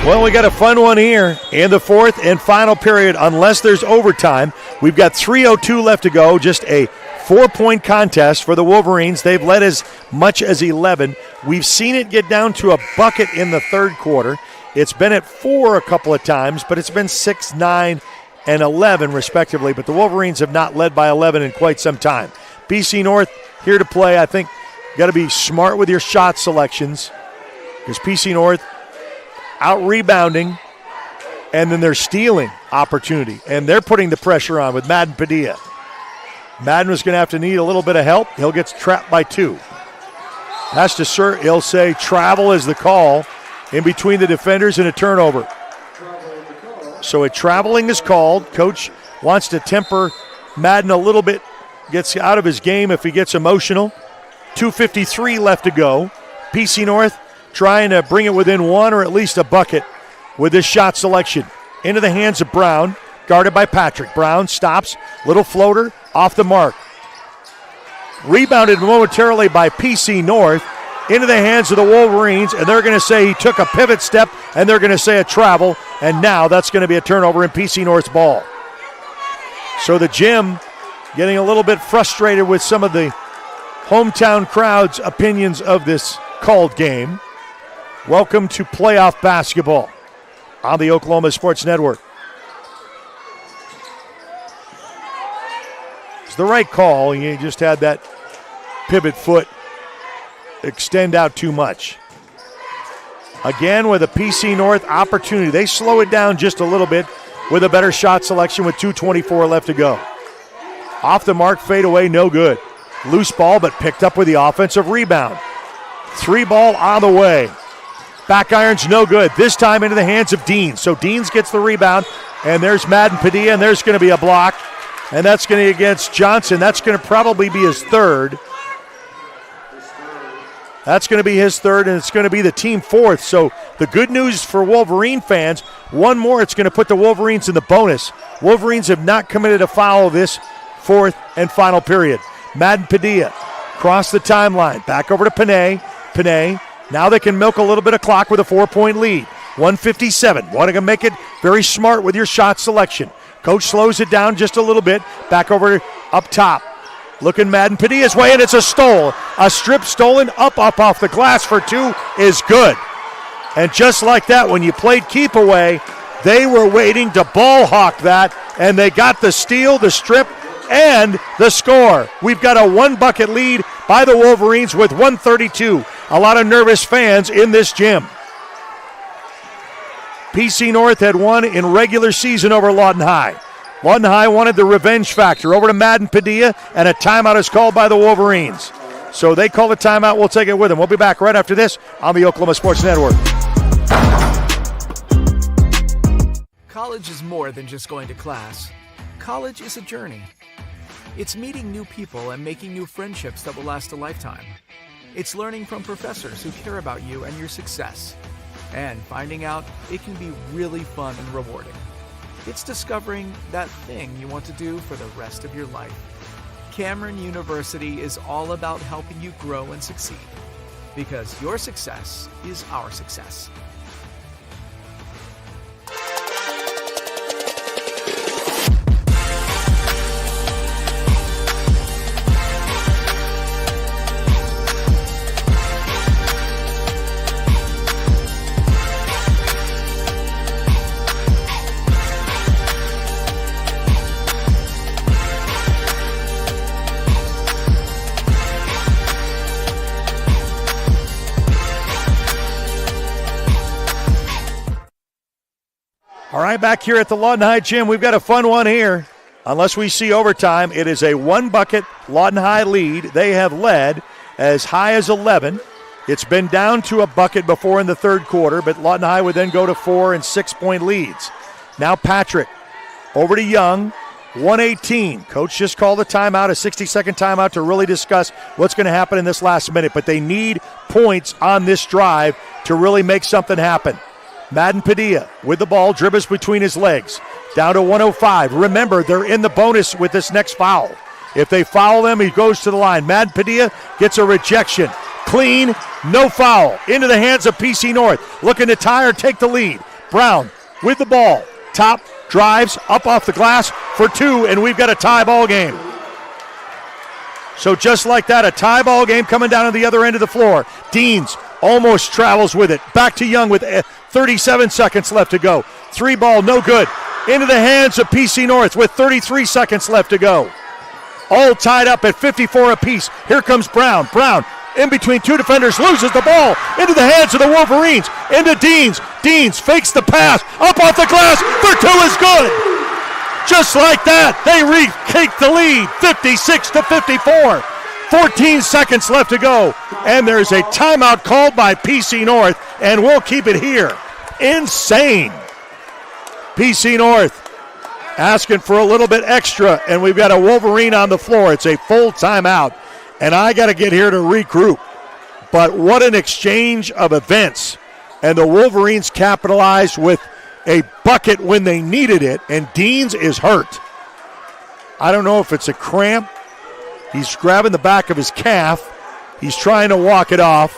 Well, we got a fun one here in the fourth and final period, unless there's overtime. We've got 3:02 left to go, just a 4-point contest for the Wolverines. They've led as much as 11. We've seen it get down to a bucket in the third quarter. It's been at 4 a couple of times, but it's been 6, 9, and 11 respectively. But the Wolverines have not led by 11 in quite some time. PC North here to play. I think you got to be smart with your shot selections because PC North out rebounding, and then they're stealing opportunity, and they're putting the pressure on with Madden Padilla. Madden was going to have to need a little bit of help. He'll get trapped by 2. He'll say travel is the call in between the defenders and a turnover. So a traveling is called. Coach wants to temper Madden a little bit, gets out of his game if he gets emotional. 2:53 left to go. PC North trying to bring it within 1 or at least a bucket with this shot selection. Into the hands of Brown, guarded by Patrick. Brown stops, little floater, off the mark. Rebounded momentarily by PC North, into the hands of the Wolverines, and they're going to say he took a pivot step, and they're going to say a travel, and now that's going to be a turnover in PC North's ball. So the gym getting a little bit frustrated with some of the hometown crowd's opinions of this called game. Welcome to playoff basketball on the Oklahoma Sports Network. It's the right call. You just had that pivot foot extend out too much. Again with a PC North opportunity. They slow it down just a little bit with a better shot selection with 2:24 left to go. Off the mark, fade away, no good. Loose ball, but picked up with the offensive rebound. 3 ball on the way. Back irons, no good. This time into the hands of Deans. So Deans gets the rebound And there's Madden Padilla, and there's going to be a block. And that's going to be against Johnson. That's going to probably be his third. That's going to be his third, and it's going to be the team fourth. So the good news for Wolverine fans, one more, it's going to put the Wolverines in the bonus. Wolverines have not committed a foul this fourth and final period. Madden Padilla cross the timeline. Back over to Panay. Panay, now they can milk a little bit of clock with a 4-point lead. 157. Want to make it very smart with your shot selection. Coach slows it down just a little bit. Back over up top. Looking Madden Padilla's way, and it's a stole. A strip stolen up off the glass for two is good. And just like that, when you played keep away, they were waiting to ball hawk that, and they got the steal, the strip, and the score. We've got a one-bucket lead by the Wolverines with 132. A lot of nervous fans in this gym. PC North had won in regular season over Lawton High. Lawton High wanted the revenge factor. Over to Madden Padilla, and a timeout is called by the Wolverines. So they call the timeout. We'll take it with them. We'll be back right after this on the Oklahoma Sports Network. College is more than just going to class. College is a journey. It's meeting new people and making new friendships that will last a lifetime. It's learning from professors who care about you and your success. And finding out it can be really fun and rewarding. It's discovering that thing you want to do for the rest of your life. Cameron University is all about helping you grow and succeed. Because your success is our success. All right, back here at the Lawton High Gym, we've got a fun one here. Unless we see overtime, it is a one-bucket Lawton High lead. They have led as high as 11. It's been down to a bucket before in the third quarter, but Lawton High would then go to 4 and 6-point leads. Now Patrick over to Young, 118. Coach just called a timeout, a 60-second timeout to really discuss what's going to happen in this last minute, but they need points on this drive to really make something happen. Madden Padilla with the ball, dribbles between his legs. Down to 105. Remember, they're in the bonus with this next foul. If they foul them, he goes to the line. Madden Padilla gets a rejection. Clean, no foul. Into the hands of PC North. Looking to tie or take the lead. Brown with the ball. Top, drives, up off the glass for two, and we've got a tie ball game. So just like that, a tie ball game coming down to the other end of the floor. Deans almost travels with it. Back to Young with 37 seconds left to go. Three ball, no good. Into the hands of PC North with 33 seconds left to go. All tied up at 54 apiece. Here comes Brown. Brown in between two defenders, loses the ball into the hands of the Wolverines. Into Deans. Deans fakes the pass. Up off the glass for two is good. Just like that, they retake the lead, 56-54. 14 seconds left to go, and there's a timeout called by PC North, and we'll keep it here. Insane. PC North asking for a little bit extra, and we've got a Wolverine on the floor. It's a full timeout, and I got to get here to regroup. But what an exchange of events, and the Wolverines capitalized with a bucket when they needed it, and Deans is hurt. I don't know if it's a cramp. He's grabbing the back of his calf. He's trying to walk it off,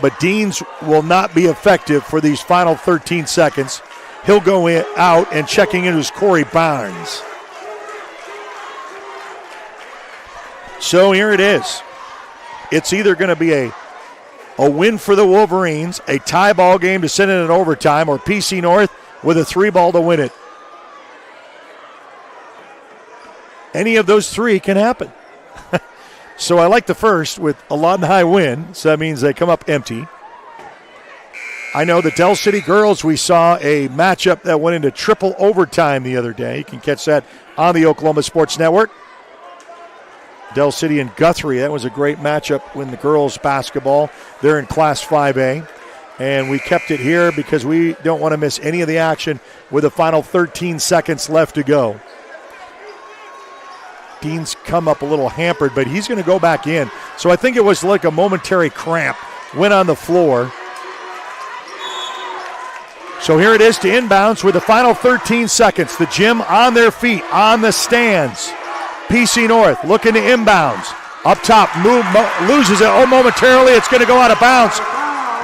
but Deans will not be effective for these final 13 seconds. He'll go out, and checking in is Corey Barnes. So here it is. It's either going to be a win for the Wolverines, a tie ball game to send it in overtime, or PC North with a three ball to win it. Any of those three can happen. So I like the first with a Lawton High win, so that means they come up empty. I know the Del City girls, we saw a matchup that went into triple overtime the other day. You can catch that on the Oklahoma Sports Network. Del City and Guthrie, that was a great matchup in the girls basketball. They're in Class 5A. And we kept it here because we don't want to miss any of the action with the final 13 seconds left to go. Dean's come up a little hampered, but he's going to go back in. So I think it was like a momentary cramp. Went on the floor. So here it is to inbounds with the final 13 seconds. The Gym on their feet, on the stands. PC North looking to inbounds. Up top, loses it momentarily. It's going to go out of bounds.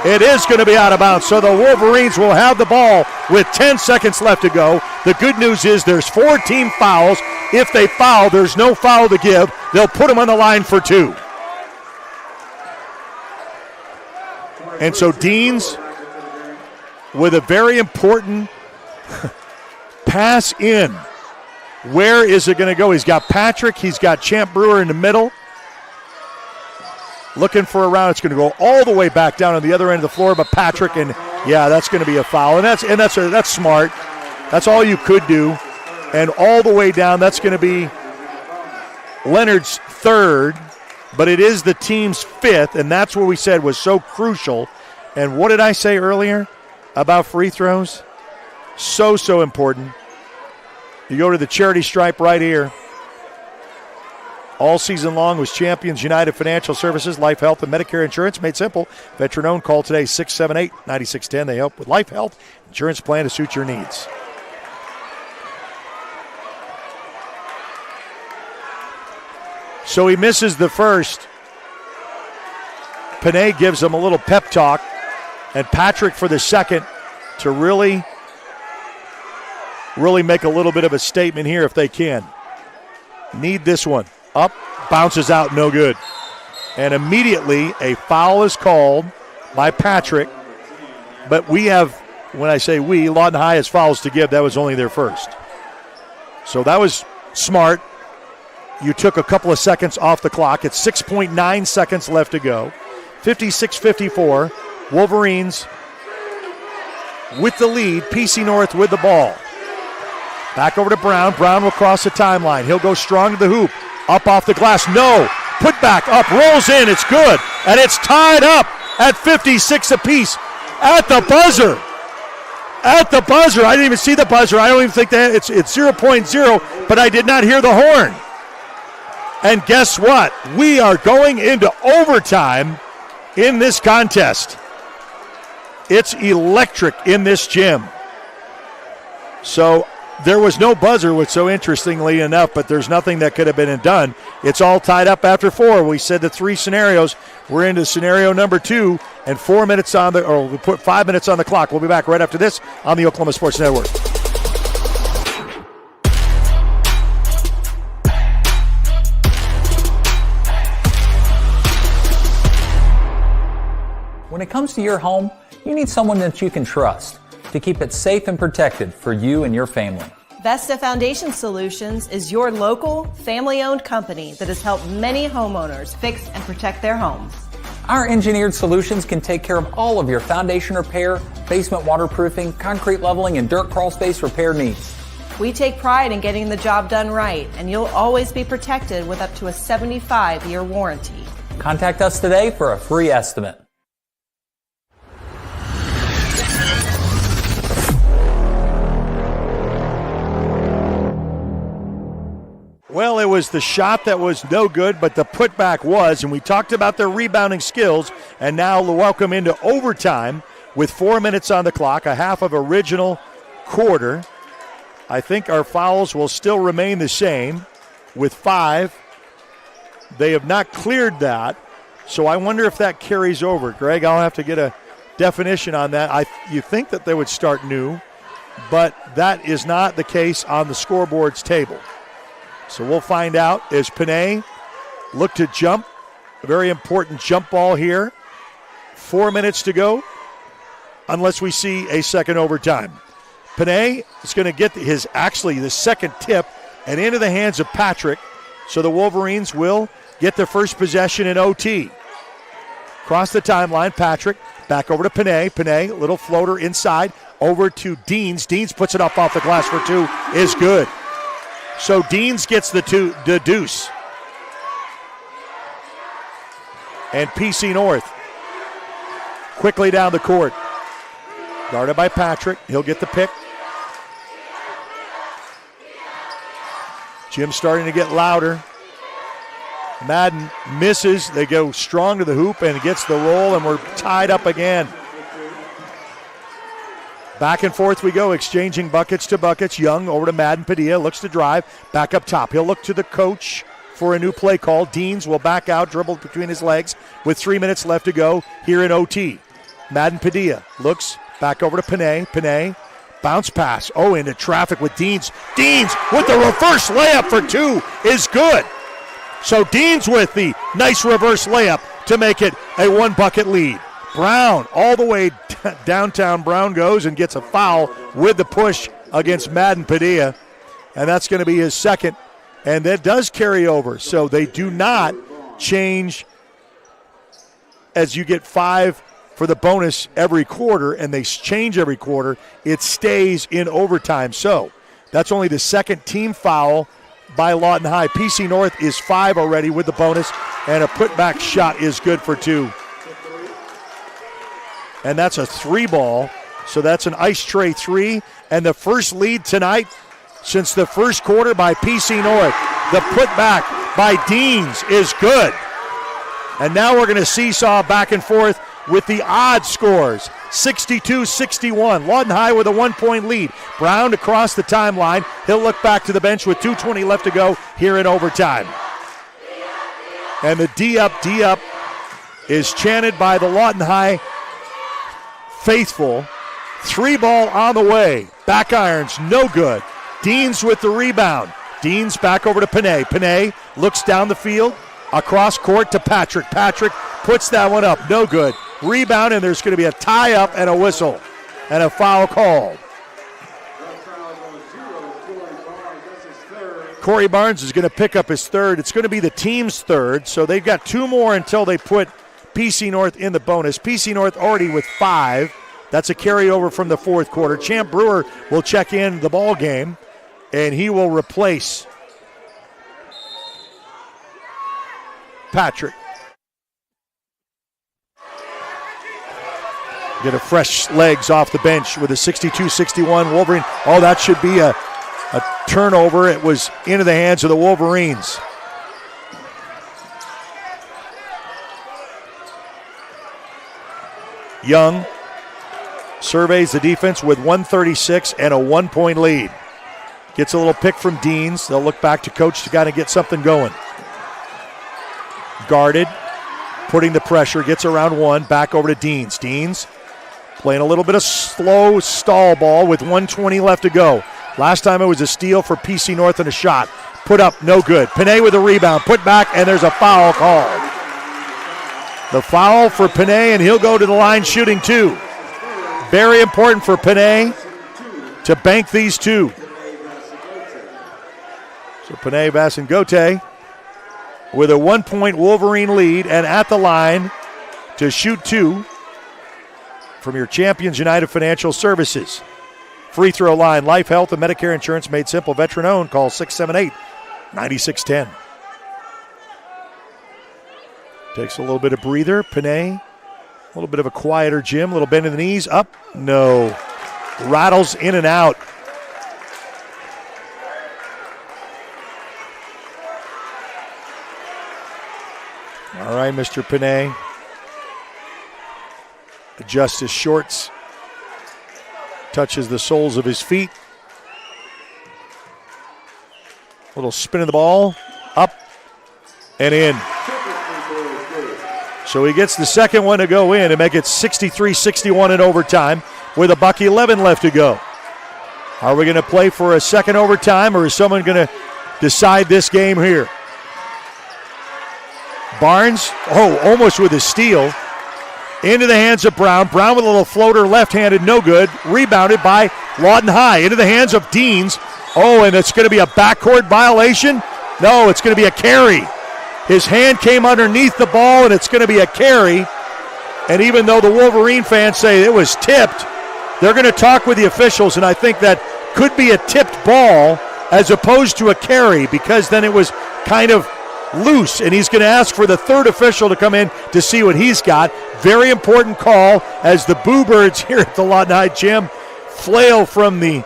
It is going to be out of bounds. So the Wolverines will have the ball with 10 seconds left to go. The good news is there's 4 team fouls. If they foul, there's no foul to give. They'll put them on the line for 2. And so Deans with a very important pass in. Where is it going to go? He's got Patrick. He's got Champ Brewer in the middle. Looking for a round. It's going to go all the way back down on the other end of the floor, but Patrick, and yeah, that's going to be a foul. And that's smart. That's all you could do. And all the way down, that's going to be Leonard's 3rd, but it is the team's 5th, and that's what we said was so crucial. And what did I say earlier about free throws? So important. You go to the charity stripe right here. All season long was Champions United Financial Services, Life, Health, and Medicare Insurance made simple. Veteran-owned. Call today, 678-9610. They help with life, health, insurance plan to suit your needs. So he misses the first. Panay gives him a little pep talk. And Patrick for the second to really make a little bit of a statement here if they can. Need this one. Up, bounces out, no good. And immediately a foul is called by Patrick. But we have, when I say we, Lawton High has fouls to give. That was only their first. So that was smart. You took a couple of seconds off the clock. It's 6.9 seconds left to go. 56-54. Wolverines with the lead. PC North with the ball. Back over to Brown. Brown will cross the timeline. He'll go strong to the hoop. Up off the glass. No. Put back up. Rolls in. It's good. And it's tied up at 56 apiece. At the buzzer. At the buzzer. I didn't even see the buzzer. I don't even think that it's 0.0, but I did not hear the horn. And guess what? We are going into overtime in this contest. It's electric in this gym. So there was no buzzer, which so interestingly enough, but there's nothing that could have been done. It's all tied up after 4. We said the 3 scenarios. We're into scenario number 2, and 4 minutes on the, or we put 5 minutes on the clock. We'll be back right after this on the Oklahoma Sports Network. When it comes to your home, you need someone that you can trust to keep it safe and protected for you and your family. Vesta Foundation Solutions is your local, family-owned company that has helped many homeowners fix and protect their homes. Our engineered solutions can take care of all of your foundation repair, basement waterproofing, concrete leveling, and dirt crawl space repair needs. We take pride in getting the job done right, and you'll always be protected with up to a 75-year warranty. Contact us today for a free estimate. Well, it was the shot that was no good, but the putback was, and we talked about their rebounding skills, and now welcome into overtime with 4 minutes on the clock, a half of original quarter. I think our fouls will still remain the same with 5. They have not cleared that, so I wonder if that carries over. Greg, I'll have to get a definition on that. You think that they would start new, but that is not the case on the scoreboard's table. So we'll find out as Panay look to jump. A very important jump ball here. 4 minutes to go unless we see a second overtime. Panay is going to get the second tip and into the hands of Patrick. So the Wolverines will get their first possession in OT. Cross the timeline, Patrick. Back over to Panay. Panay, little floater inside. Over to Deans. Deans puts it up off the glass for 2. Is good. So Deans gets the deuce. And PC North quickly down the court. Guarded by Patrick. He'll get the pick. Jim's starting to get louder. Madden misses. They go strong to the hoop and gets the roll, and we're tied up again. Back and forth we go, exchanging buckets to buckets. Young over to Madden. Padilla looks to drive. Back up top. He'll look to the coach for a new play call. Deans will back out, dribble between his legs with 3 minutes left to go here in OT. Madden Padilla looks back over to Panay. Panay, bounce pass. Oh, into traffic with Deans. Deans with the reverse layup for two is good. So Deans with the nice reverse layup to make it a one-bucket lead. Brown all the way downtown. Brown goes and gets a foul with the push against Madden Padilla, and that's going to be his second, and that does carry over. So they do not change as you get 5 for the bonus every quarter, and they change every quarter. It stays in overtime. So that's only the second team foul by Lawton High. PC North is 5 already with the bonus, and a putback shot is good for 2. And that's a 3 ball, so that's an ice tray 3, and the first lead tonight since the first quarter by PC North. The putback by Deans is good. And now we're going to seesaw back and forth with the odd scores. 62-61. Lawton High with a 1-point lead. Brown across the timeline. He'll look back to the bench with 2:20 left to go here in overtime. And the D up is chanted by the Lawton High faithful. 3 ball on the way. Back irons, no good. Deans with the rebound. Deans back over to Panay. Panay looks down the field, across court to Patrick. Patrick puts that one up, no good. Rebound, and there's going to be a tie-up and a whistle and a foul called. Corey Barnes is going to pick up his third. It's going to be the team's third, so they've got 2 more until they put PC North in the bonus. PC North already with 5. That's a carryover from the fourth quarter. Champ Brewer will check in the ball game, and he will replace Patrick. Get a fresh legs off the bench with a 62-61 Wolverine. Oh, that should be a turnover. It was into the hands of the Wolverines. Young surveys the defense with 136 and a 1-point lead. Gets a little pick from Deans. They'll look back to coach to kind of get something going. Guarded, putting the pressure, gets around 1, back over to Deans. Deans playing a little bit of slow stall ball with 1:20 left to go. Last time it was a steal for PC North and a shot. Put up, no good. Panay with a rebound, put back, and there's a foul called. The foul for Panay, and he'll go to the line shooting 2. Very important for Panay to bank these 2. So Panay Vasangote with a 1-point Wolverine lead and at the line to shoot 2 from your Champions United Financial Services. Free throw line, life, health, and Medicare insurance made simple. Veteran owned. Call 678-9610. Takes a little bit of breather. Panay, a little bit of a quieter Jim. A little bend in the knees. Up. No. Rattles in and out. All right, Mr. Panay. Adjusts his shorts. Touches the soles of his feet. Little spin of the ball. Up and in. So he gets the second one to go in and make it 63-61 in overtime with $1:11 left to go. Are we going to play for a second overtime, or is someone going to decide this game here? Barnes, almost with a steal. Into the hands of Brown. Brown with a little floater, left-handed, no good. Rebounded by Lawton High. Into the hands of Deans. Oh, and it's going to be a backcourt violation? No, it's going to be a carry. His hand came underneath the ball, and it's going to be a carry. And even though the Wolverine fans say it was tipped, they're going to talk with the officials, and I think that could be a tipped ball as opposed to a carry, because then it was kind of loose, and he's going to ask for the third official to come in to see what he's got. Very important call as the Boo Birds here at the Lawton High Gym flail from the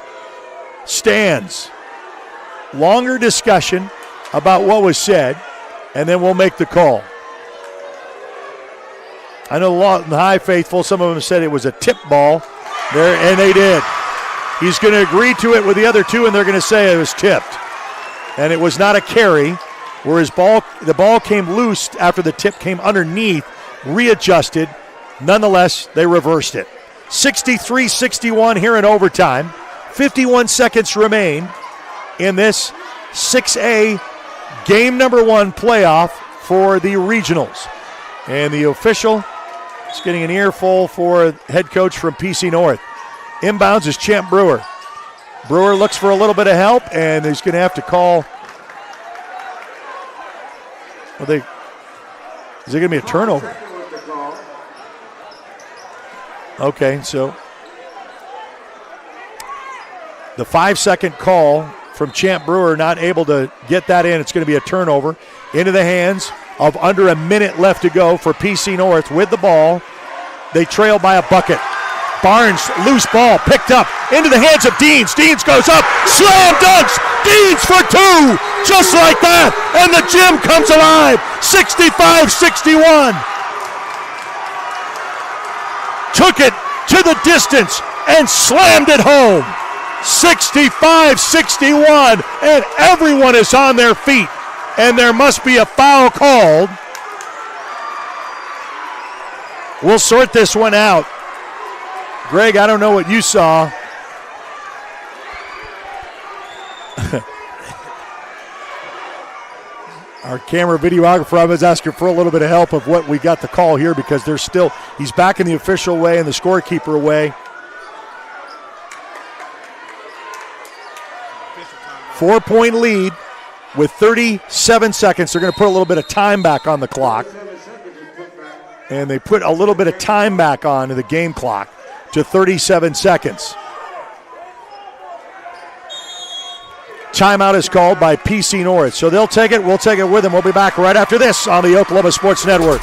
stands. Longer discussion about what was said, and then we'll make the call. I know the Lawton High faithful, some of them said it was a tip ball there, and they did. He's going to agree to it with the other two, and they're going to say it was tipped. And it was not a carry, where the ball came loose after the tip came underneath, readjusted. Nonetheless, they reversed it. 63-61 here in overtime. 51 seconds remain in this 6A game number 1 playoff for the regionals. And the official is getting an earful for head coach from PC North. Inbounds is Champ Brewer. Brewer looks for a little bit of help, and he's going to have to call. Is it going to be a turnover? Okay, so the 5-second call from Champ Brewer, not able to get that in. It's going to be a turnover into the hands of under a minute left to go for PC North with the ball. They trail by a bucket. Barnes, loose ball, picked up into the hands of Deans. Deans goes up, slam dunks. Deans for 2, just like that. And the gym comes alive, 65-61. Took it to the distance and slammed it home. 65-61, and everyone is on their feet. And there must be a foul called. We'll sort this one out. Greg, I don't know what you saw. Our camera videographer is asking for a little bit of help of what we got the call here, because he's back in the official way and the scorekeeper way. 4-point lead with 37 seconds. They're going to put a little bit of time back on the clock. And they put a little bit of time back on the game clock to 37 seconds. Timeout is called by PC North. So they'll take it. We'll take it with them. We'll be back right after this on the Oklahoma Sports Network.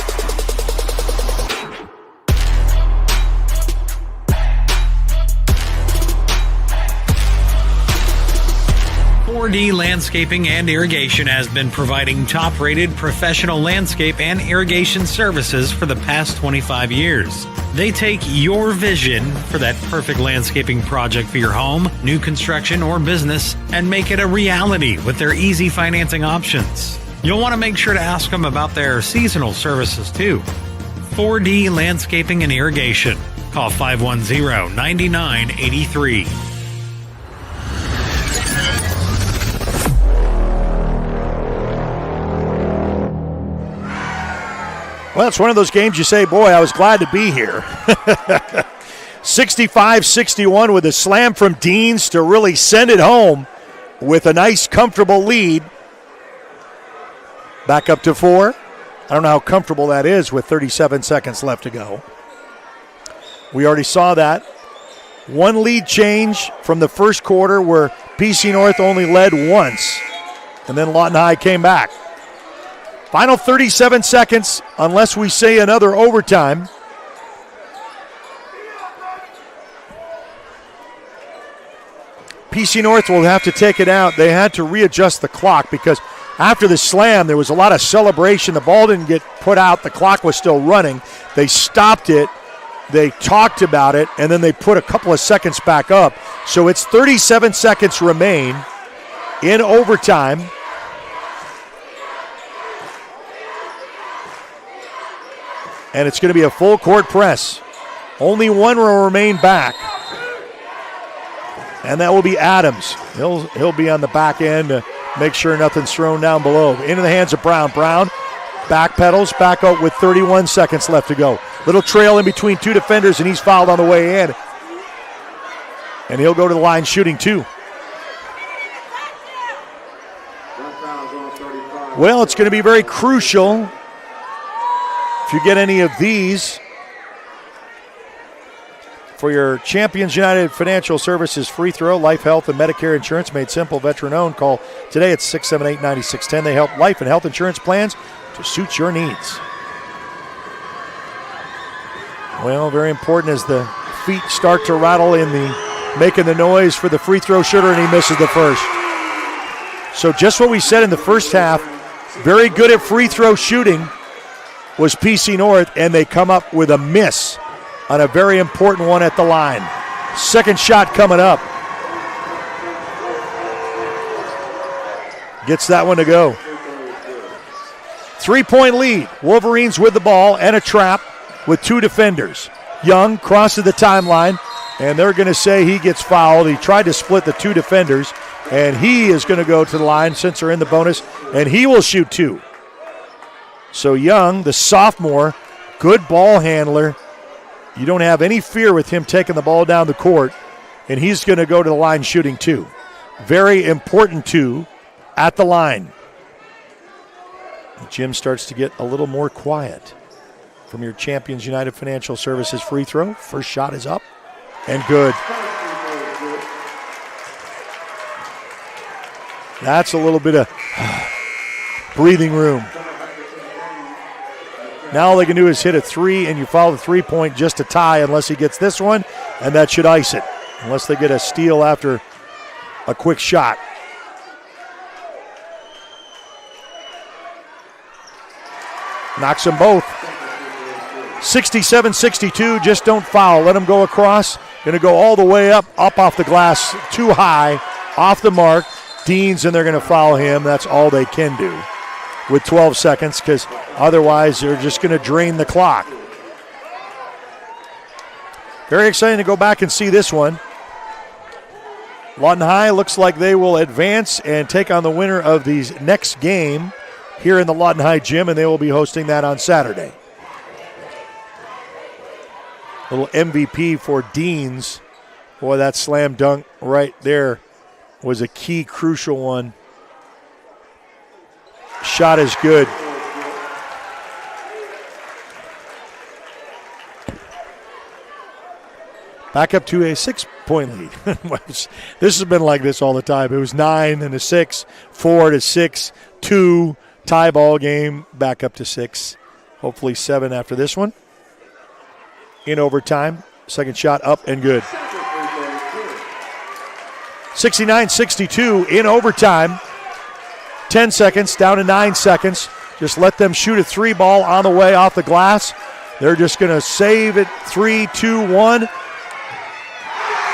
4D Landscaping and Irrigation has been providing top-rated professional landscape and irrigation services for the past 25 years. They take your vision for that perfect landscaping project for your home, new construction, or business and make it a reality with their easy financing options. You'll want to make sure to ask them about their seasonal services too. 4D Landscaping and Irrigation. Call 510-9983. Well, it's one of those games you say, boy, I was glad to be here. 65-61 with a slam from Deans to really send it home with a nice, comfortable lead. Back up to 4. I don't know how comfortable that is with 37 seconds left to go. We already saw that. One lead change from the first quarter where PC North only led once, and then Lawton High came back. Final 37 seconds, unless we say another overtime. PC North will have to take it out. They had to readjust the clock because after the slam, there was a lot of celebration. The ball didn't get put out. The clock was still running. They stopped it. They talked about it, and then they put a couple of seconds back up. So it's 37 seconds remain in overtime. And it's going to be a full court press. Only one will remain back. And that will be Adams. He'll be on the back end to make sure nothing's thrown down below. Into the hands of Brown. Brown backpedals back out with 31 seconds left to go. Little trail in between two defenders, and he's fouled on the way in. And he'll go to the line shooting 2. Well, it's going to be very crucial. If you get any of these for your Champions United Financial Services free throw, life, health, and Medicare insurance made simple, veteran-owned. Call today at 678-9610. They help life and health insurance plans to suit your needs. Well, very important as the feet start to rattle in making the noise for the free throw shooter, and he misses the first. So just what we said in the first half, very good at free throw shooting was PC North, and they come up with a miss on a very important one at the line. Second shot coming up. Gets that one to go. 3-point lead. Wolverines with the ball and a trap with two defenders. Young crosses the timeline, and they're going to say he gets fouled. He tried to split the two defenders, and he is going to go to the line since they're in the bonus, and he will shoot two. So Young, the sophomore, good ball handler. You don't have any fear with him taking the ball down the court, and he's going to go to the line shooting two. Very important two at the line. The gym starts to get a little more quiet from your Champions United Financial Services free throw. First shot is up and good. That's a little bit of breathing room. Now all they can do is hit a three, and you follow the 3-point just to tie unless he gets this one, and that should ice it, unless they get a steal after a quick shot. Knocks them both. 67-62, just don't foul. Let them go across. Going to go all the way up off the glass, too high, off the mark. Deans, and they're going to foul him. That's all they can do with 12 seconds, because otherwise they're just going to drain the clock. Very exciting to go back and see this one. Lawton High looks like they will advance and take on the winner of the next game here in the Lawton High gym, and they will be hosting that on Saturday. Little MVP for Deans. Boy, that slam dunk right there was a key, crucial one. Shot is good. Back up to a 6-point lead. This has been like this all the time. It was 9 and a 6, 4 to 6, 2, tie ball game, back up to 6. Hopefully 7 after this one. In overtime, second shot up and good. 69-62 in overtime. 10 seconds, down to 9 seconds. Just let them shoot a 3 ball on the way off the glass. They're just going to save it. 3, 2, 1.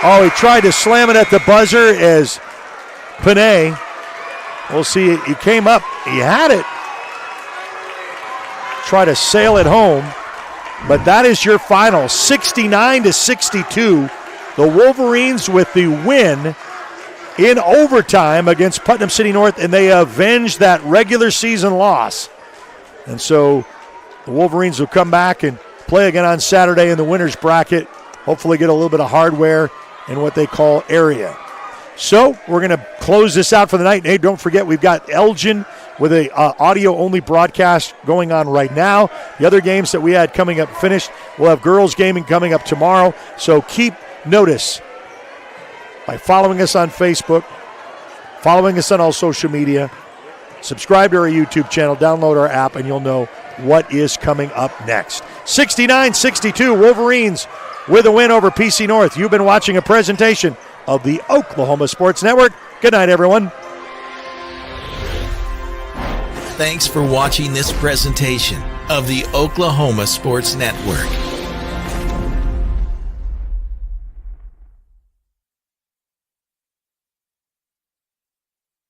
Oh, he tried to slam it at the buzzer as Panay. We'll see. He came up. He had it. Try to sail it home. But that is your final. 69-62. The Wolverines with the win in overtime against Putnam City North, and they avenged that regular season loss. And so the Wolverines will come back and play again on Saturday in the winner's bracket, hopefully get a little bit of hardware in what they call area. So we're going to close this out for the night. And hey, don't forget, we've got Elgin with a audio-only broadcast going on right now. The other games that we had coming up finished. We'll have girls gaming coming up tomorrow. So keep notice by following us on Facebook, following us on all social media, subscribe to our YouTube channel, download our app, and you'll know what is coming up next. 69-62, Wolverines with a win over PC North. You've been watching a presentation of the Oklahoma Sports Network. Good night, everyone. Thanks for watching this presentation of the Oklahoma Sports Network.